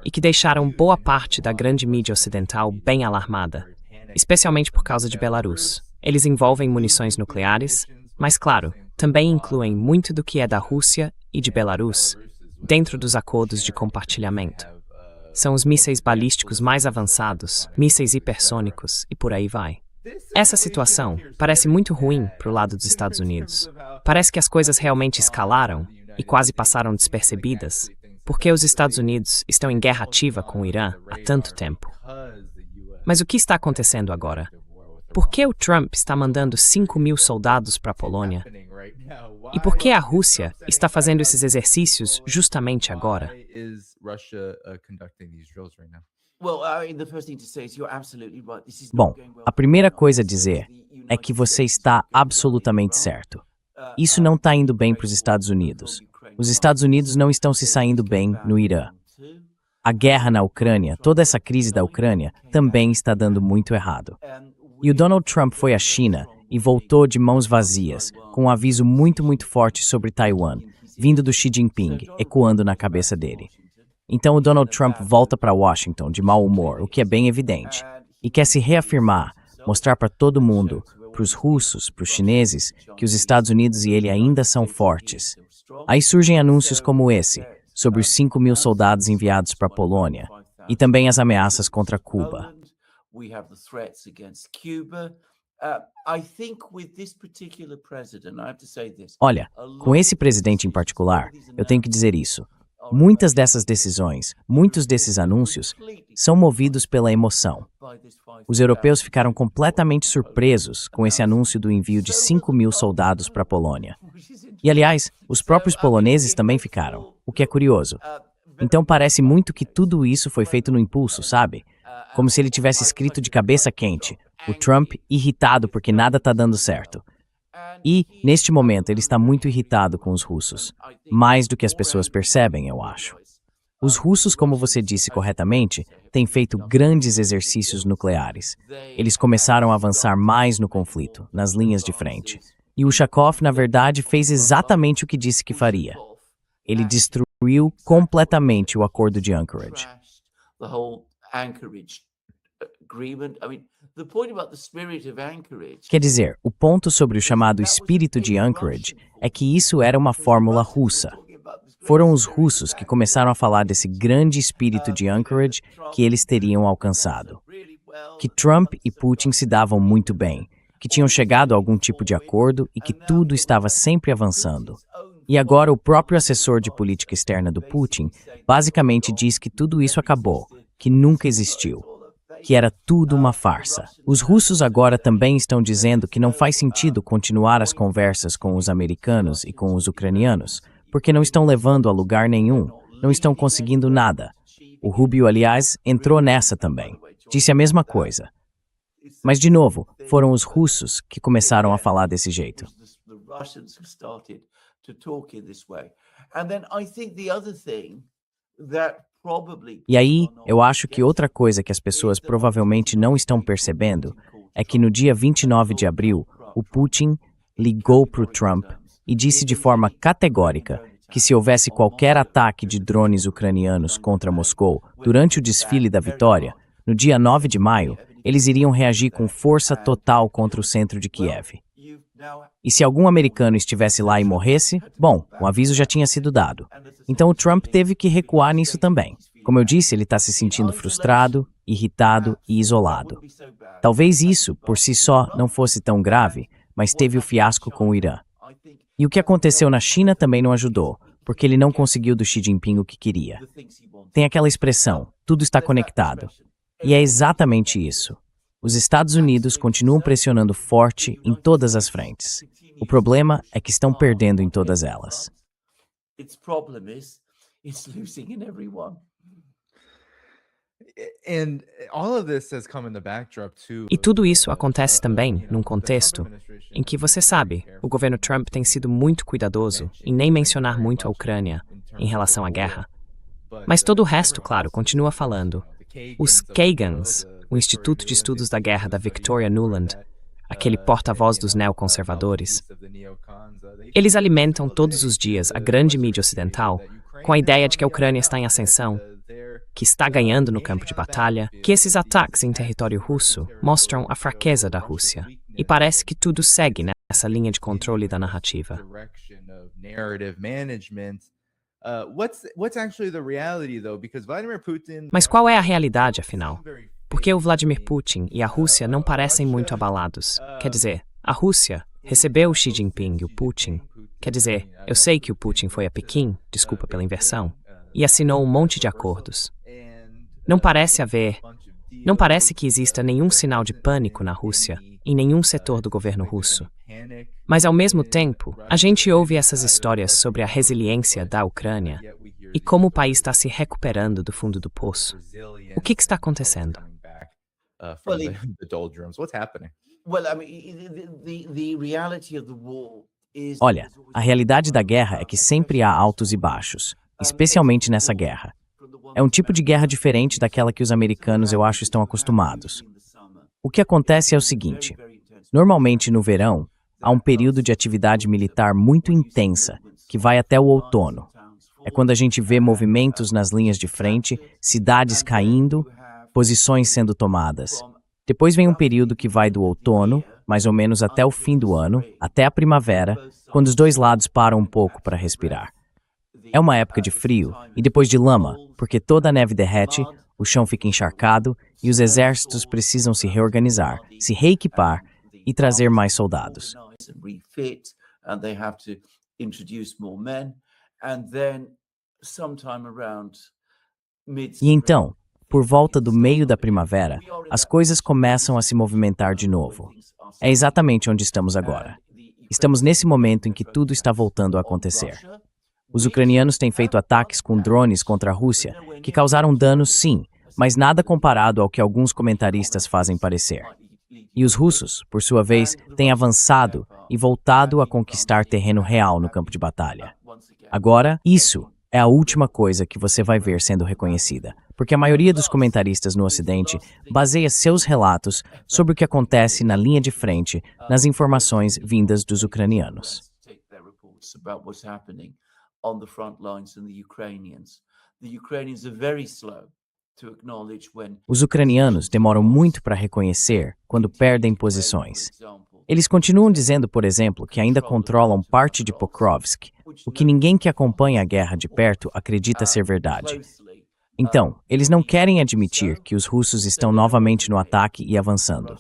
e que deixaram boa parte da grande mídia ocidental bem alarmada, especialmente por causa de Belarus. Eles envolvem munições nucleares, mas claro, também incluem muito do que é da Rússia e de Belarus, dentro dos acordos de compartilhamento. São os mísseis balísticos mais avançados, mísseis hipersônicos e por aí vai. Essa situação parece muito ruim para o lado dos Estados Unidos. Parece que as coisas realmente escalaram e quase passaram despercebidas, porque os Estados Unidos estão em guerra ativa com o Irã há tanto tempo. Mas o que está acontecendo agora? Por que o Trump está mandando 5.000 soldados para a Polônia? E por que a Rússia está fazendo esses exercícios justamente agora? Bom, a primeira coisa a dizer é que você está absolutamente certo. Isso não está indo bem para os Estados Unidos. Os Estados Unidos não estão se saindo bem no Irã. A guerra na Ucrânia, toda essa crise da Ucrânia, também está dando muito errado. E o Donald Trump foi à China e voltou de mãos vazias, com um aviso muito forte sobre Taiwan, vindo do Xi Jinping, ecoando na cabeça dele. Então o Donald Trump volta para Washington de mau humor, o que é bem evidente, e quer se reafirmar, mostrar para todo mundo, para os russos, para os chineses, que os Estados Unidos e ele ainda são fortes. Aí surgem anúncios como esse, sobre os 5.000 soldados enviados para a Polônia, e também as ameaças contra Cuba. Olha, com esse presidente em particular, eu tenho que dizer isso. Muitas dessas decisões, muitos desses anúncios, são movidos pela emoção. Os europeus ficaram completamente surpresos com esse anúncio do envio de 5.000 soldados para a Polônia. E, aliás, os próprios poloneses também ficaram, o que é curioso. Então parece muito que tudo isso foi feito no impulso, sabe? Como se ele tivesse escrito de cabeça quente, o Trump irritado porque nada está dando certo. E, neste momento, ele está muito irritado com os russos. Mais do que as pessoas percebem, eu acho. Os russos, como você disse corretamente, têm feito grandes exercícios nucleares. Eles começaram a avançar mais no conflito, nas linhas de frente. E o Ushakov, na verdade, fez exatamente o que disse que faria. Ele destruiu completamente o acordo de Anchorage. Quer dizer, o ponto sobre o chamado espírito de Anchorage é que isso era uma fórmula russa. Foram os russos que começaram a falar desse grande espírito de Anchorage que eles teriam alcançado. Que Trump e Putin se davam muito bem, que tinham chegado a algum tipo de acordo e que tudo estava sempre avançando. E agora o próprio assessor de política externa do Putin basicamente diz que tudo isso acabou, que nunca existiu, que era tudo uma farsa. Os russos agora também estão dizendo que não faz sentido continuar as conversas com os americanos e com os ucranianos, porque não estão levando a lugar nenhum, não estão conseguindo nada. O Rubio, aliás, entrou nessa também. Disse a mesma coisa. Mas, de novo, foram os russos que começaram a falar desse jeito. E aí, eu acho que outra coisa que as pessoas provavelmente não estão percebendo é que no dia 29 de abril, o Putin ligou para o Trump e disse de forma categórica que se houvesse qualquer ataque de drones ucranianos contra Moscou durante o desfile da vitória, no dia 9 de maio, eles iriam reagir com força total contra o centro de Kiev. E se algum americano estivesse lá e morresse, bom, o aviso já tinha sido dado. Então o Trump teve que recuar nisso também. Como eu disse, ele está se sentindo frustrado, irritado e isolado. Talvez isso, por si só, não fosse tão grave, mas teve o fiasco com o Irã. E o que aconteceu na China também não ajudou, porque ele não conseguiu do Xi Jinping o que queria. Tem aquela expressão, tudo está conectado. E é exatamente isso. Os Estados Unidos continuam pressionando forte em todas as frentes. O problema é que estão perdendo em todas elas. E tudo isso acontece também num contexto em que, você sabe, o governo Trump tem sido muito cuidadoso em nem mencionar muito a Ucrânia em relação à guerra. Mas todo o resto, claro, continua falando. Os Kagans, o Instituto de Estudos da Guerra da Victoria Nuland, aquele porta-voz dos neoconservadores, eles alimentam todos os dias a grande mídia ocidental com a ideia de que a Ucrânia está em ascensão, que está ganhando no campo de batalha, que esses ataques em território russo mostram a fraqueza da Rússia. E parece que tudo segue nessa linha de controle da narrativa. Mas qual é a realidade, afinal? Porque o Vladimir Putin e a Rússia não parecem muito abalados. Quer dizer, a Rússia recebeu o Xi Jinping e o Putin. Quer dizer, eu sei que o Putin foi a Pequim, desculpa pela inversão, e assinou um monte de acordos. Não parece que exista nenhum sinal de pânico na Rússia, em nenhum setor do governo russo. Mas, ao mesmo tempo, a gente ouve essas histórias sobre a resiliência da Ucrânia e como o país está se recuperando do fundo do poço. O que está acontecendo? Olha, a realidade da guerra é que sempre há altos e baixos, especialmente nessa guerra. É um tipo de guerra diferente daquela que os americanos, eu acho, estão acostumados. O que acontece é o seguinte: normalmente no verão, há um período de atividade militar muito intensa, que vai até o outono. É quando a gente vê movimentos nas linhas de frente, cidades caindo, posições sendo tomadas. Depois vem um período que vai do outono, mais ou menos até o fim do ano, até a primavera, quando os dois lados param um pouco para respirar. É uma época de frio e depois de lama, porque toda a neve derrete, o chão fica encharcado e os exércitos precisam se reorganizar, se reequipar e trazer mais soldados. E então, por volta do meio da primavera, as coisas começam a se movimentar de novo. É exatamente onde estamos agora. Estamos nesse momento em que tudo está voltando a acontecer. Os ucranianos têm feito ataques com drones contra a Rússia, que causaram danos, sim, mas nada comparado ao que alguns comentaristas fazem parecer. E os russos, por sua vez, têm avançado e voltado a conquistar terreno real no campo de batalha. Agora, isso é a última coisa que você vai ver sendo reconhecida, porque a maioria dos comentaristas no Ocidente baseia seus relatos sobre o que acontece na linha de frente nas informações vindas dos ucranianos. Os ucranianos demoram muito para reconhecer quando perdem posições. Eles continuam dizendo, por exemplo, que ainda controlam parte de Pokrovsk, o que ninguém que acompanha a guerra de perto acredita ser verdade. Então, eles não querem admitir que os russos estão novamente no ataque e avançando.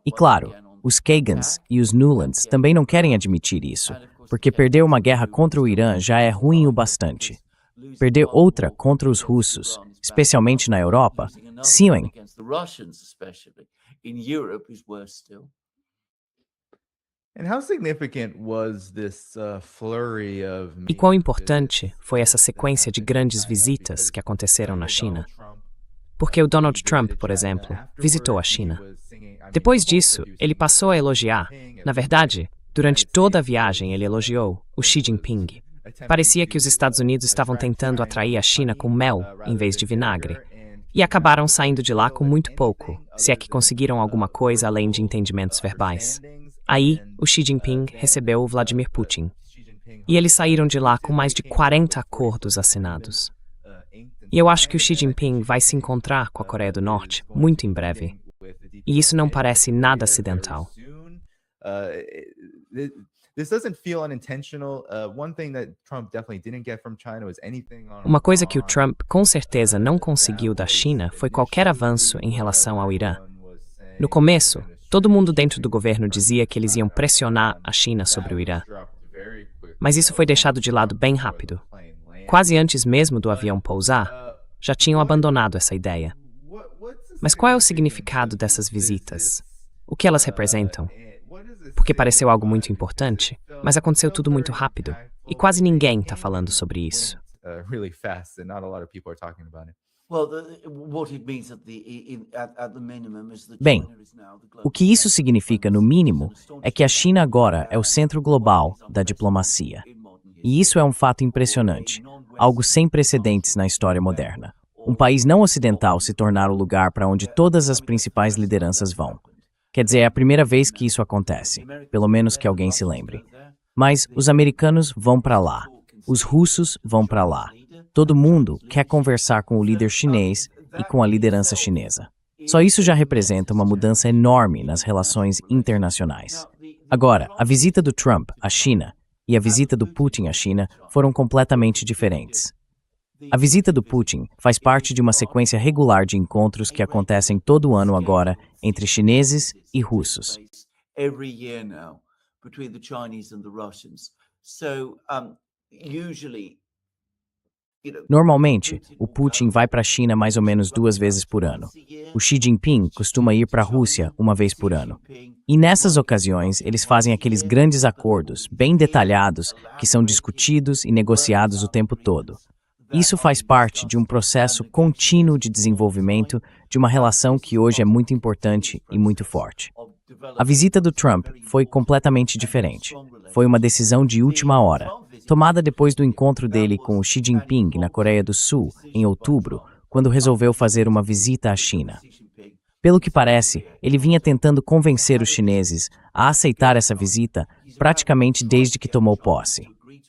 E claro, os Kagans e os Nulands também não querem admitir isso, porque perder uma guerra contra o Irã já é ruim o bastante. Perder outra contra os russos, especialmente na Europa, sim. And how significant was this flurry of E quão importante foi essa sequência de grandes visitas que aconteceram na China? Porque o Donald Trump, por exemplo, visitou a China. Depois disso, ele passou a elogiar. Na verdade, durante toda a viagem ele elogiou o Xi Jinping. Parecia que os Estados Unidos estavam tentando atrair a China com mel em vez de vinagre. E acabaram saindo de lá com muito pouco, se é que conseguiram alguma coisa além de entendimentos verbais. Aí, o Xi Jinping recebeu o Vladimir Putin. E eles saíram de lá com mais de 40 acordos assinados. E eu acho que o Xi Jinping vai se encontrar com a Coreia do Norte muito em breve. E isso não parece nada acidental. Uma coisa que o Trump com certeza não conseguiu da China foi qualquer avanço em relação ao Irã. No começo, todo mundo dentro do governo dizia que eles iam pressionar a China sobre o Irã. Mas isso foi deixado de lado bem rápido. Quase antes mesmo do avião pousar, já tinham abandonado essa ideia. Mas qual é o significado dessas visitas? O que elas representam? Porque pareceu algo muito importante, mas aconteceu tudo muito rápido, e quase ninguém está falando sobre isso. Bem, o que isso significa, no mínimo, é que a China agora é o centro global da diplomacia. E isso é um fato impressionante, algo sem precedentes na história moderna. Um país não ocidental se tornar o lugar para onde todas as principais lideranças vão. Quer dizer, é a primeira vez que isso acontece, pelo menos que alguém se lembre. Mas os americanos vão para lá, os russos vão para lá. Todo mundo quer conversar com o líder chinês e com a liderança chinesa. Só isso já representa uma mudança enorme nas relações internacionais. Agora, a visita do Trump à China e a visita do Putin à China foram completamente diferentes. A visita do Putin faz parte de uma sequência regular de encontros que acontecem todo ano agora entre chineses e russos. Normalmente, o Putin vai para a China mais ou menos 2 vezes por ano. O Xi Jinping costuma ir para a Rússia 1 vez por ano. E nessas ocasiões, eles fazem aqueles grandes acordos, bem detalhados, que são discutidos e negociados o tempo todo. Isso faz parte de um processo contínuo de desenvolvimento de uma relação que hoje é muito importante e muito forte. A visita do Trump foi completamente diferente. Foi uma decisão de última hora, tomada depois do encontro dele com o Xi Jinping na Coreia do Sul, em outubro, quando resolveu fazer uma visita à China. Pelo que parece, ele vinha tentando convencer os chineses a aceitar essa visita praticamente desde que tomou posse.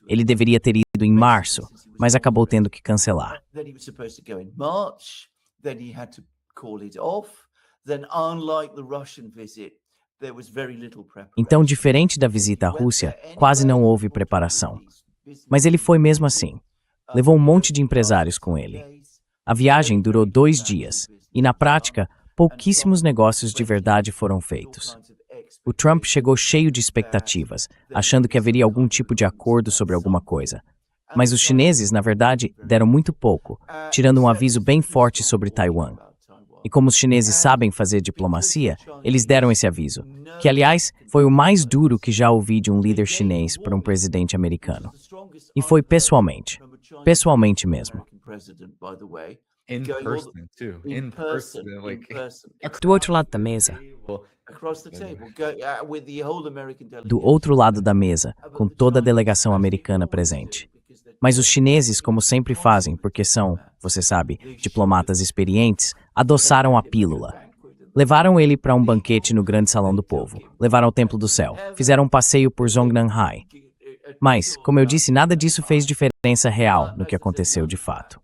Ele deveria ter ido em março, mas acabou tendo que cancelar. Então, diferente da visita à Rússia, quase não houve preparação. Mas ele foi mesmo assim. Levou um monte de empresários com ele. A viagem durou 2 dias, e na prática, pouquíssimos negócios de verdade foram feitos. O Trump chegou cheio de expectativas, achando que haveria algum tipo de acordo sobre alguma coisa. Mas os chineses, na verdade, deram muito pouco, tirando um aviso bem forte sobre Taiwan. E como os chineses sabem fazer diplomacia, eles deram esse aviso, que, aliás, foi o mais duro que já ouvi de um líder chinês para um presidente americano. E foi pessoalmente mesmo. Do outro lado da mesa. Do outro lado da mesa, com toda a delegação americana presente. Mas os chineses, como sempre fazem, porque são, você sabe, diplomatas experientes, adoçaram a pílula. Levaram ele para um banquete no grande salão do povo, levaram ao Templo do Céu, fizeram um passeio por Zhongnanhai. Mas, como eu disse, nada disso fez diferença real no que aconteceu de fato.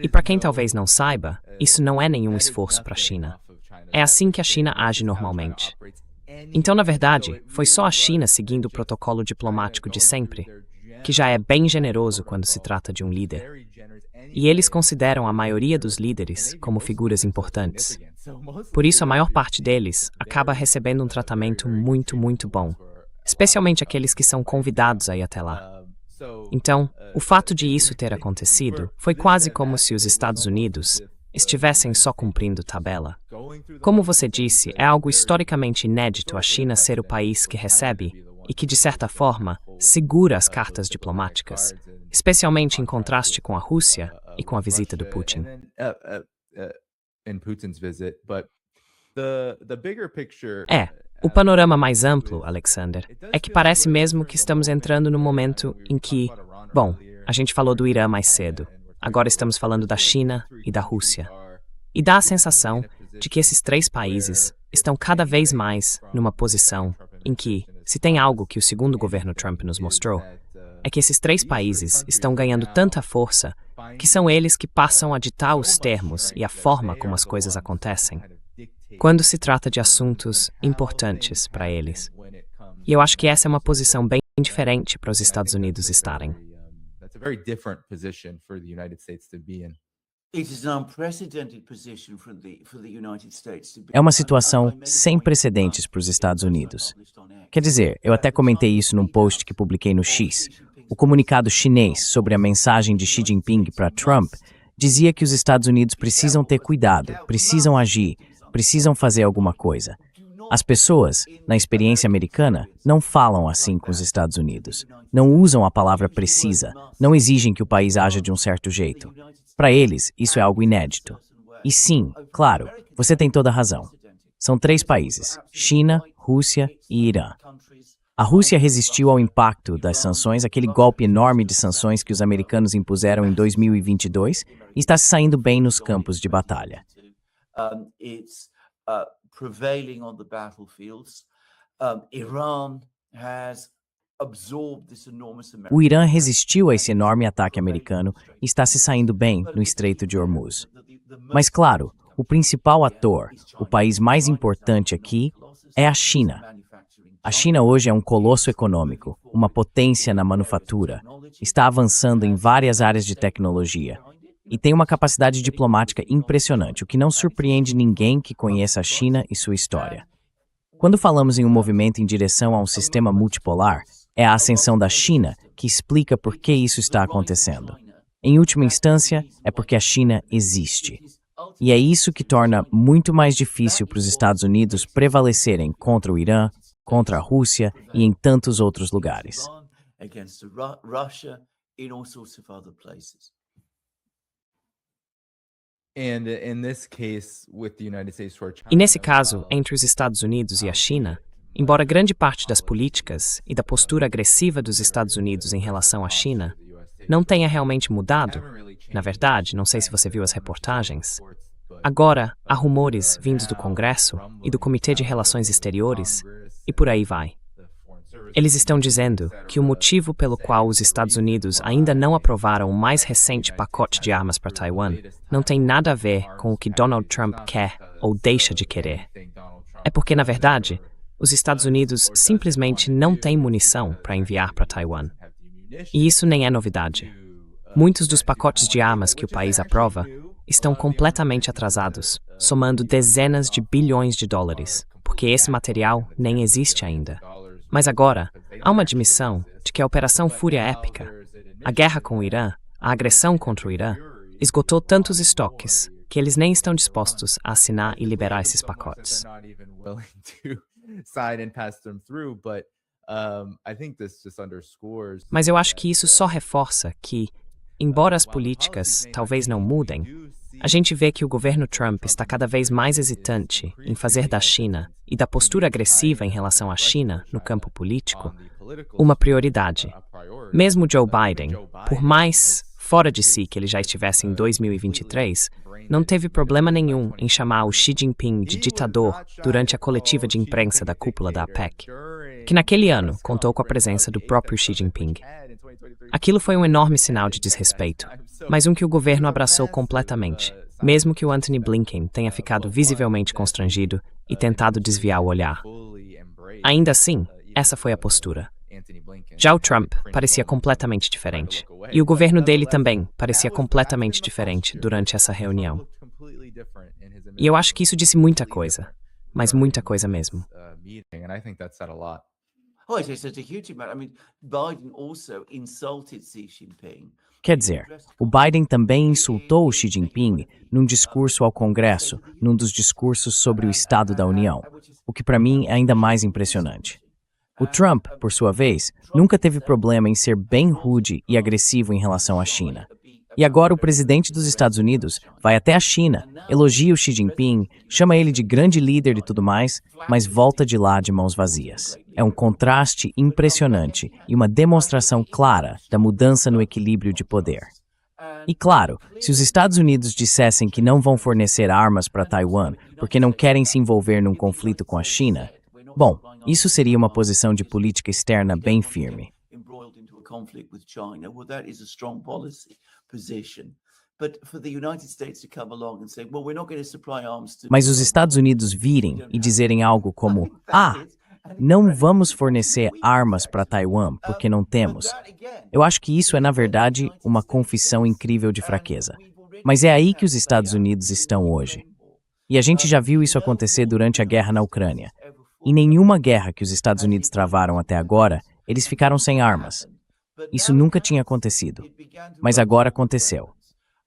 E para quem talvez não saiba, isso não é nenhum esforço para a China. É assim que a China age normalmente. Então, na verdade, foi só a China seguindo o protocolo diplomático de sempre, que já é bem generoso quando se trata de um líder. E eles consideram a maioria dos líderes como figuras importantes. Por isso, a maior parte deles acaba recebendo um tratamento muito, muito bom, especialmente aqueles que são convidados a ir até lá. Então, o fato de isso ter acontecido foi quase como se os Estados Unidos estivessem só cumprindo tabela. Como você disse, é algo historicamente inédito a China ser o país que recebe e que, de certa forma, segura as cartas diplomáticas, especialmente em contraste com a Rússia e com a visita do Putin. O panorama mais amplo, Alexander, é que parece mesmo que estamos entrando no momento em que, bom, a gente falou do Irã mais cedo, agora estamos falando da China e da Rússia. E dá a sensação de que esses três países estão cada vez mais numa posição em que, se tem algo que o segundo governo Trump nos mostrou, é que esses três países estão ganhando tanta força que são eles que passam a ditar os termos e a forma como as coisas acontecem, quando se trata de assuntos importantes para eles. E eu acho que essa é uma posição bem diferente para os Estados Unidos estarem. É uma situação sem precedentes para os Estados Unidos. Quer dizer, eu até comentei isso num post que publiquei no X. O comunicado chinês sobre a mensagem de Xi Jinping para Trump dizia que os Estados Unidos precisam ter cuidado, precisam agir, precisam fazer alguma coisa. As pessoas, na experiência americana, não falam assim com os Estados Unidos. Não usam a palavra precisa, não exigem que o país haja de um certo jeito. Para eles, isso é algo inédito. E sim, claro, você tem toda a razão. São três países, China, Rússia e Irã. A Rússia resistiu ao impacto das sanções, aquele golpe enorme de sanções que os americanos impuseram em 2022, e está se saindo bem nos campos de batalha. O Irã resistiu a esse enorme ataque americano e está se saindo bem no Estreito de Hormuz. Mas, claro, o principal ator, o país mais importante aqui, é a China. A China hoje é um colosso econômico, uma potência na manufatura, está avançando em várias áreas de tecnologia e tem uma capacidade diplomática impressionante, o que não surpreende ninguém que conheça a China e sua história. Quando falamos em um movimento em direção a um sistema multipolar, é a ascensão da China que explica por que isso está acontecendo. Em última instância, é porque a China existe. E é isso que torna muito mais difícil para os Estados Unidos prevalecerem contra o Irã, contra a Rússia e em tantos outros lugares. E nesse caso, entre os Estados Unidos e a China, embora grande parte das políticas e da postura agressiva dos Estados Unidos em relação à China não tenha realmente mudado, na verdade, não sei se você viu as reportagens, agora há rumores vindos do Congresso e do Comitê de Relações Exteriores, e por aí vai. Eles estão dizendo que o motivo pelo qual os Estados Unidos ainda não aprovaram o mais recente pacote de armas para Taiwan não tem nada a ver com o que Donald Trump quer ou deixa de querer. É porque, na verdade, os Estados Unidos simplesmente não têm munição para enviar para Taiwan. E isso nem é novidade. Muitos dos pacotes de armas que o país aprova estão completamente atrasados, somando dezenas de bilhões de dólares, porque esse material nem existe ainda. Mas agora, há uma admissão de que a Operação Fúria Épica, a guerra com o Irã, a agressão contra o Irã, esgotou tantos estoques que eles nem estão dispostos a assinar e liberar esses pacotes. Mas eu acho que isso só reforça que, embora as políticas talvez não mudem, a gente vê que o governo Trump está cada vez mais hesitante em fazer da China e da postura agressiva em relação à China no campo político uma prioridade. Mesmo Joe Biden, por mais fora de si que ele já estivesse em 2023, não teve problema nenhum em chamar o Xi Jinping de ditador durante a coletiva de imprensa da cúpula da APEC, que naquele ano contou com a presença do próprio Xi Jinping. Aquilo foi um enorme sinal de desrespeito, mas um que o governo abraçou completamente, mesmo que o Antony Blinken tenha ficado visivelmente constrangido e tentado desviar o olhar. Ainda assim, essa foi a postura. Já o Trump parecia completamente diferente, e o governo dele também parecia completamente diferente durante essa reunião. E eu acho que isso disse muita coisa, mas muita coisa mesmo. And I think that said a lot. Oh, it's a huge amount. I mean, Biden also insulted Xi Jinping. Quer dizer, o Biden também insultou o Xi Jinping num discurso ao Congresso, num dos discursos sobre o Estado da União, o que para mim é ainda mais impressionante. O Trump, por sua vez, nunca teve problema em ser bem rude e agressivo em relação à China. E agora o presidente dos Estados Unidos vai até a China, elogia o Xi Jinping, chama ele de grande líder e tudo mais, mas volta de lá de mãos vazias. É um contraste impressionante e uma demonstração clara da mudança no equilíbrio de poder. E claro, se os Estados Unidos dissessem que não vão fornecer armas para Taiwan porque não querem se envolver num conflito com a China, bom, isso seria uma posição de política externa bem firme. Mas os Estados Unidos virem e dizerem algo como: não vamos fornecer armas para Taiwan porque não temos. Eu acho que isso é, na verdade, uma confissão incrível de fraqueza. Mas é aí que os Estados Unidos estão hoje. E a gente já viu isso acontecer durante a guerra na Ucrânia. Em nenhuma guerra que os Estados Unidos travaram até agora, eles ficaram sem armas. Isso nunca tinha acontecido. Mas agora aconteceu.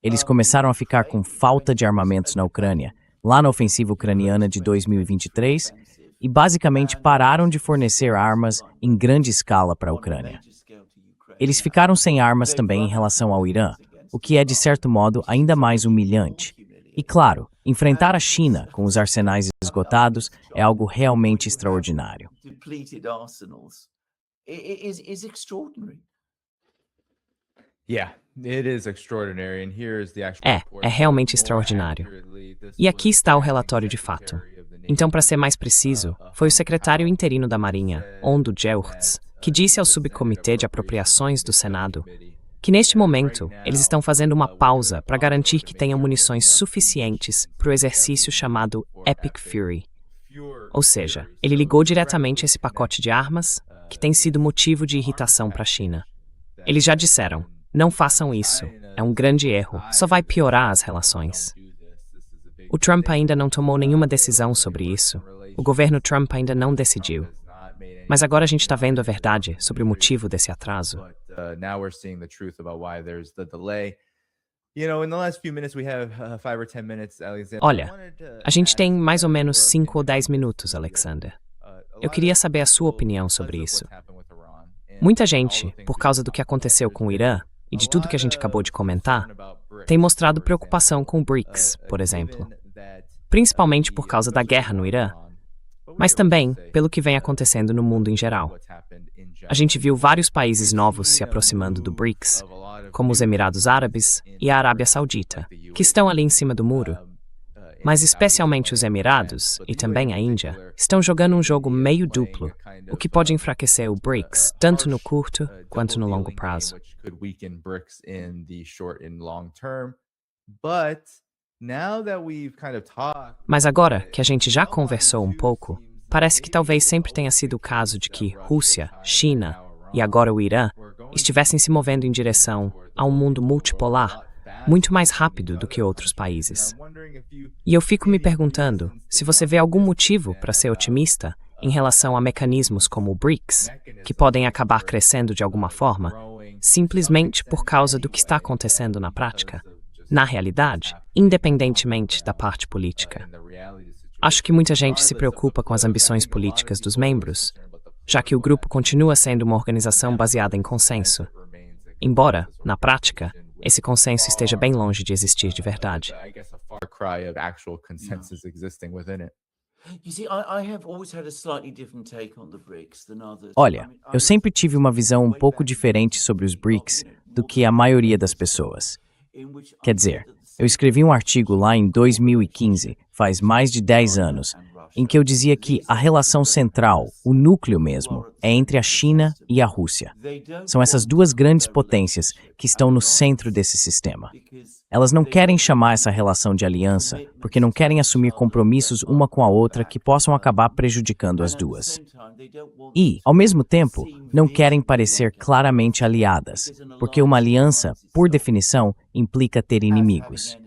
Eles começaram a ficar com falta de armamentos na Ucrânia, lá na ofensiva ucraniana de 2023, e basicamente pararam de fornecer armas em grande escala para a Ucrânia. Eles ficaram sem armas também em relação ao Irã, o que é, de certo modo, ainda mais humilhante. E claro, enfrentar a China com os arsenais esgotados é algo realmente extraordinário. É realmente extraordinário. E aqui está o relatório de fato. Então, para ser mais preciso, foi o secretário interino da Marinha, Ondo Geurts, que disse ao subcomitê de apropriações do Senado que neste momento eles estão fazendo uma pausa para garantir que tenham munições suficientes para o exercício chamado Epic Fury. Ou seja, ele ligou diretamente esse pacote de armas que tem sido motivo de irritação para a China. Eles já disseram: não façam isso, é um grande erro, só vai piorar as relações. O Trump ainda não tomou nenhuma decisão sobre isso. O governo Trump ainda não decidiu. Mas agora a gente está vendo a verdade sobre o motivo desse atraso. Olha, a gente tem mais ou menos 5 ou 10 minutos, Alexander. Eu queria saber a sua opinião sobre isso. Muita gente, por causa do que aconteceu com o Irã e de tudo que a gente acabou de comentar, tem mostrado preocupação com o BRICS, por exemplo. Principalmente por causa da guerra no Irã, mas também pelo que vem acontecendo no mundo em geral. A gente viu vários países novos se aproximando do BRICS, como os Emirados Árabes e a Arábia Saudita, que estão ali em cima do muro. Mas especialmente os Emirados, e também a Índia, estão jogando um jogo meio duplo, o que pode enfraquecer o BRICS, tanto no curto quanto no longo prazo. Mas agora que a gente já conversou um pouco, parece que talvez sempre tenha sido o caso de que Rússia, China e agora o Irã estivessem se movendo em direção a um mundo multipolar muito mais rápido do que outros países. E eu fico me perguntando se você vê algum motivo para ser otimista em relação a mecanismos como o BRICS, que podem acabar crescendo de alguma forma, simplesmente por causa do que está acontecendo na prática, na realidade, independentemente da parte política. Acho que muita gente se preocupa com as ambições políticas dos membros, já que o grupo continua sendo uma organização baseada em consenso, embora, na prática, esse consenso esteja bem longe de existir de verdade. Olha, eu sempre tive uma visão um pouco diferente sobre os BRICS do que a maioria das pessoas. Quer dizer, eu escrevi um artigo lá em 2015, faz mais de 10 anos, em que eu dizia que a relação central, o núcleo mesmo, é entre a China e a Rússia. São essas duas grandes potências que estão no centro desse sistema. Elas não querem chamar essa relação de aliança, porque não querem assumir compromissos uma com a outra que possam acabar prejudicando as duas. E, ao mesmo tempo, não querem parecer claramente aliadas, porque uma aliança, por definição, implica ter inimigos.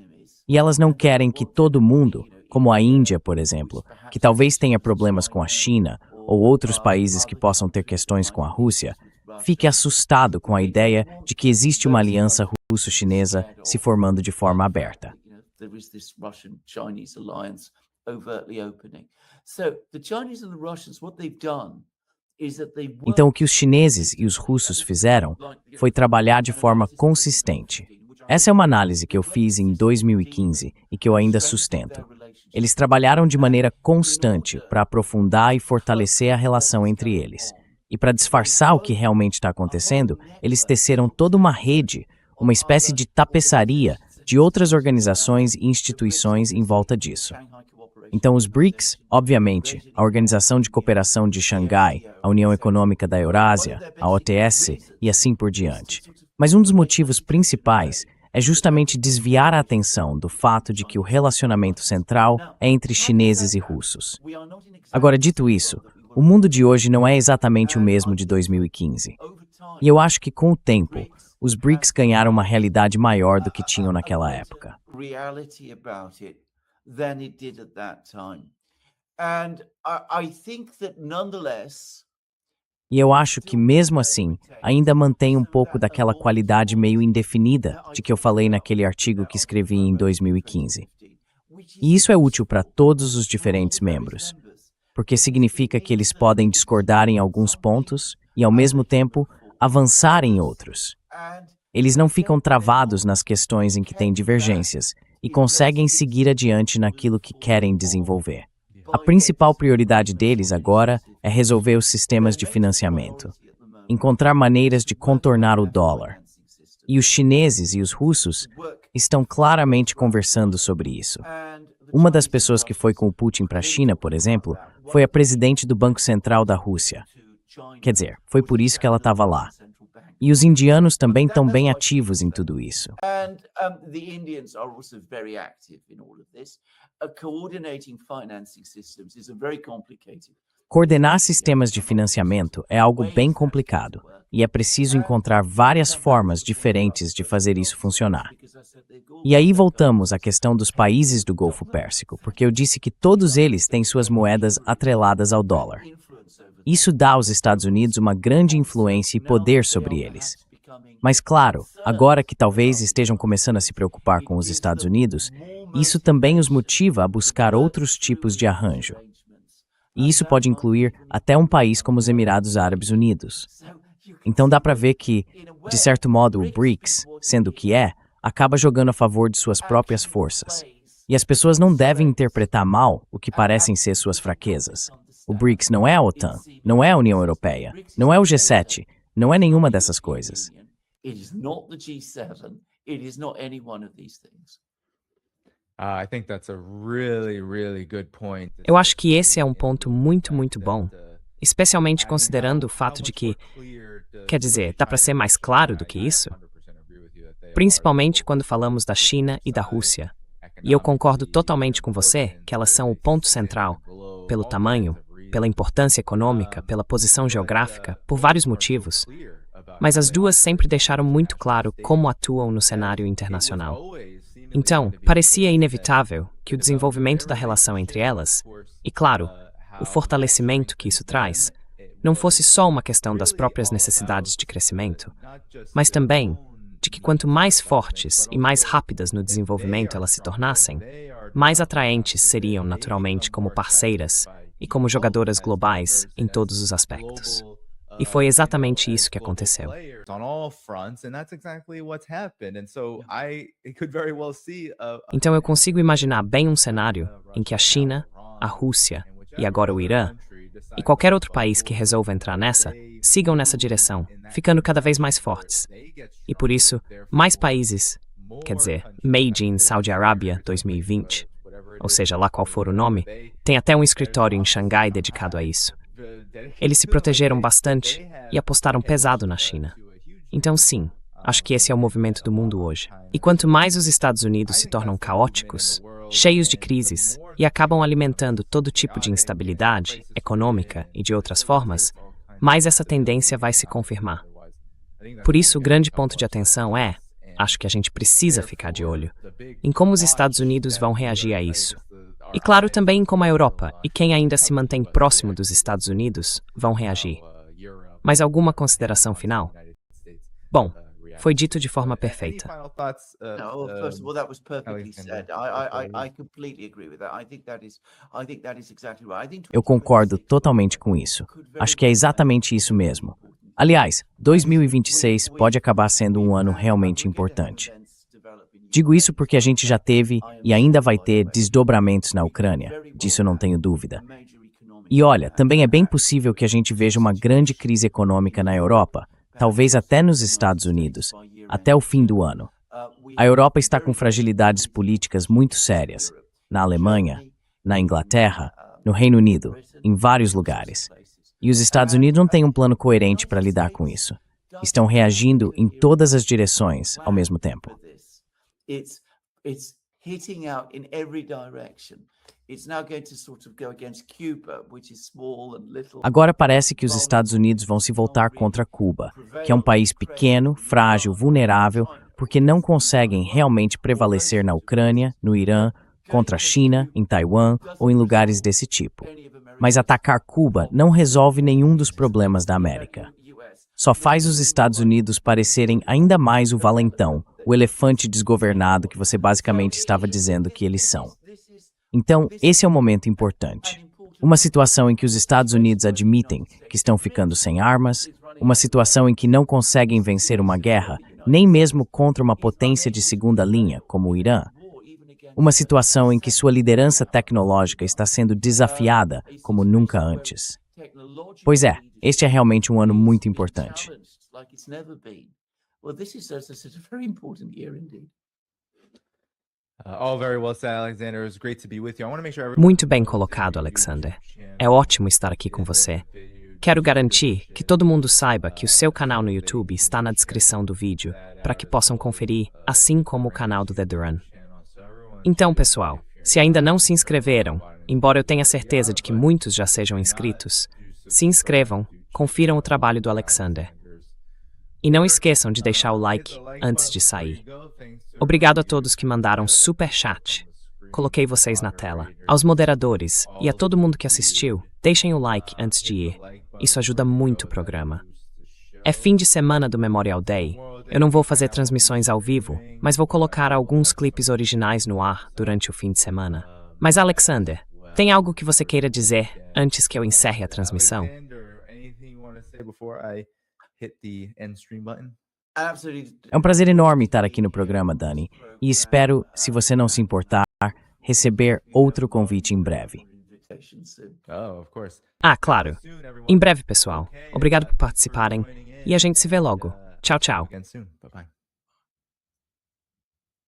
E elas não querem que todo mundo, como a Índia, por exemplo, que talvez tenha problemas com a China ou outros países que possam ter questões com a Rússia, fique assustado com a ideia de que existe uma aliança russo-chinesa se formando de forma aberta. There is this Russian-Chinese alliance overtly opening. So the Chinese and the Russians, what they've done is that they Então, o que os chineses e os russos fizeram foi trabalhar de forma consistente. Essa é uma análise que eu fiz em 2015 e que eu ainda sustento. Eles trabalharam de maneira constante para aprofundar e fortalecer a relação entre eles. E para disfarçar o que realmente está acontecendo, eles teceram toda uma rede, uma espécie de tapeçaria de outras organizações e instituições em volta disso. Então, os BRICS, obviamente, a Organização de Cooperação de Xangai, a União Econômica da Eurásia, a OTS e assim por diante. Mas um dos motivos principais é justamente desviar a atenção do fato de que o relacionamento central é entre chineses e russos. Agora, dito isso, o mundo de hoje não é exatamente o mesmo de 2015. E eu acho que, com o tempo, os BRICS ganharam uma realidade maior do que tinham naquela época. Than it did at that time. And I think that nonetheless. E eu acho que, mesmo assim, ainda mantém um pouco daquela qualidade meio indefinida de que eu falei naquele artigo que escrevi em 2015. E isso é útil para todos os diferentes membros, porque significa que eles podem discordar em alguns pontos e, ao mesmo tempo, avançar em outros. Eles não ficam travados nas questões em que têm divergências e conseguem seguir adiante naquilo que querem desenvolver. A principal prioridade deles agora é resolver os sistemas de financiamento, encontrar maneiras de contornar o dólar. E os chineses e os russos estão claramente conversando sobre isso. Uma das pessoas que foi com o Putin para a China, por exemplo, foi a presidente do Banco Central da Rússia. Quer dizer, foi por isso que ela estava lá. E os indianos também estão bem ativos em tudo isso. Coordenar sistemas de financiamento é algo bem complicado, e é preciso encontrar várias formas diferentes de fazer isso funcionar. E aí voltamos à questão dos países do Golfo Pérsico, porque eu disse que todos eles têm suas moedas atreladas ao dólar. Isso dá aos Estados Unidos uma grande influência e poder sobre eles. Mas claro, agora que talvez estejam começando a se preocupar com os Estados Unidos, isso também os motiva a buscar outros tipos de arranjo. E isso pode incluir até um país como os Emirados Árabes Unidos. Então dá para ver que, de certo modo, o BRICS, sendo o que é, acaba jogando a favor de suas próprias forças. E as pessoas não devem interpretar mal o que parecem ser suas fraquezas. O BRICS não é a OTAN, não é a União Europeia, não é o G7, não é nenhuma dessas coisas. Eu acho que esse é um ponto muito bom, especialmente considerando o fato de que, quer dizer, dá para ser mais claro do que isso? Principalmente quando falamos da China e da Rússia. E eu concordo totalmente com você que elas são o ponto central, pelo tamanho, pela importância econômica, pela posição geográfica, por vários motivos. Mas as duas sempre deixaram muito claro como atuam no cenário internacional. Então, parecia inevitável que o desenvolvimento da relação entre elas, e claro, o fortalecimento que isso traz, não fosse só uma questão das próprias necessidades de crescimento, mas também de que quanto mais fortes e mais rápidas no desenvolvimento elas se tornassem, mais atraentes seriam naturalmente como parceiras e como jogadoras globais em todos os aspectos. E foi exatamente isso que aconteceu. Então eu consigo imaginar bem um cenário em que a China, a Rússia e agora o Irã, e qualquer outro país que resolva entrar nessa, sigam nessa direção, ficando cada vez mais fortes. E por isso, mais países, quer dizer, Made in Saudi Arabia 2020, ou seja, lá qual for o nome, tem até um escritório em Xangai dedicado a isso. Eles se protegeram bastante e apostaram pesado na China. Então sim, acho que esse é o movimento do mundo hoje. E quanto mais os Estados Unidos se tornam caóticos, cheios de crises, e acabam alimentando todo tipo de instabilidade, econômica e de outras formas, mais essa tendência vai se confirmar. Por isso, o grande ponto de atenção é, acho que a gente precisa ficar de olho em como os Estados Unidos vão reagir a isso. E claro, também em como a Europa e quem ainda se mantém próximo dos Estados Unidos vão reagir. Mas alguma consideração final? Bom, foi dito de forma perfeita. No, well, first of all, that was perfectly said. I completely agree with that. I think that is exactly right. I think Eu concordo totalmente com isso. Acho que é exatamente isso mesmo. Aliás, 2026 pode acabar sendo um ano realmente importante. Digo isso porque a gente já teve e ainda vai ter desdobramentos na Ucrânia, disso eu não tenho dúvida. E olha, também é bem possível que a gente veja uma grande crise econômica na Europa, talvez até nos Estados Unidos, até o fim do ano. A Europa está com fragilidades políticas muito sérias, na Alemanha, na Inglaterra, no Reino Unido, em vários lugares. E os Estados Unidos não têm um plano coerente para lidar com isso. Estão reagindo em todas as direções ao mesmo tempo. It's hitting out in every direction. It's now going to sort of go against Cuba, which is small and little. Agora parece que os Estados Unidos vão se voltar contra Cuba, que é um país pequeno, frágil, vulnerável, porque não conseguem realmente prevalecer na Ucrânia, no Irã, contra a China, em Taiwan ou em lugares desse tipo. Mas atacar Cuba não resolve nenhum dos problemas da América. Só faz os Estados Unidos parecerem ainda mais o valentão, o elefante desgovernado que você basicamente estava dizendo que eles são. Então, esse é um momento importante. Uma situação em que os Estados Unidos admitem que estão ficando sem armas, uma situação em que não conseguem vencer uma guerra, nem mesmo contra uma potência de segunda linha, como o Irã. Uma situação em que sua liderança tecnológica está sendo desafiada como nunca antes. Pois é, este é realmente um ano muito importante. Well, this is, as I said, a very important year indeed. All very well said, Alexander. It was great to be with you. I want to make sure Muito bem colocado, Alexander. É ótimo estar aqui com você. Quero garantir que todo mundo saiba que o seu canal no YouTube está na descrição do vídeo, para que possam conferir, assim como o canal do The Duran. Então, pessoal, se ainda não se inscreveram, embora eu tenha certeza de que muitos já sejam inscritos, se inscrevam, confiram o trabalho do Alexander. E não esqueçam de deixar o like antes de sair. Obrigado a todos que mandaram super chat. Coloquei vocês na tela. Aos moderadores e a todo mundo que assistiu, deixem o like antes de ir. Isso ajuda muito o programa. É fim de semana do Memorial Day. Eu não vou fazer transmissões ao vivo, mas vou colocar alguns clipes originais no ar durante o fim de semana. Mas Alexander, tem algo que você queira dizer antes que eu encerre a transmissão? É um prazer enorme estar aqui no programa, Dani, e espero, se você não se importar, receber outro convite em breve. Ah, claro. Em breve, pessoal. Obrigado por participarem e a gente se vê logo. Tchau, tchau.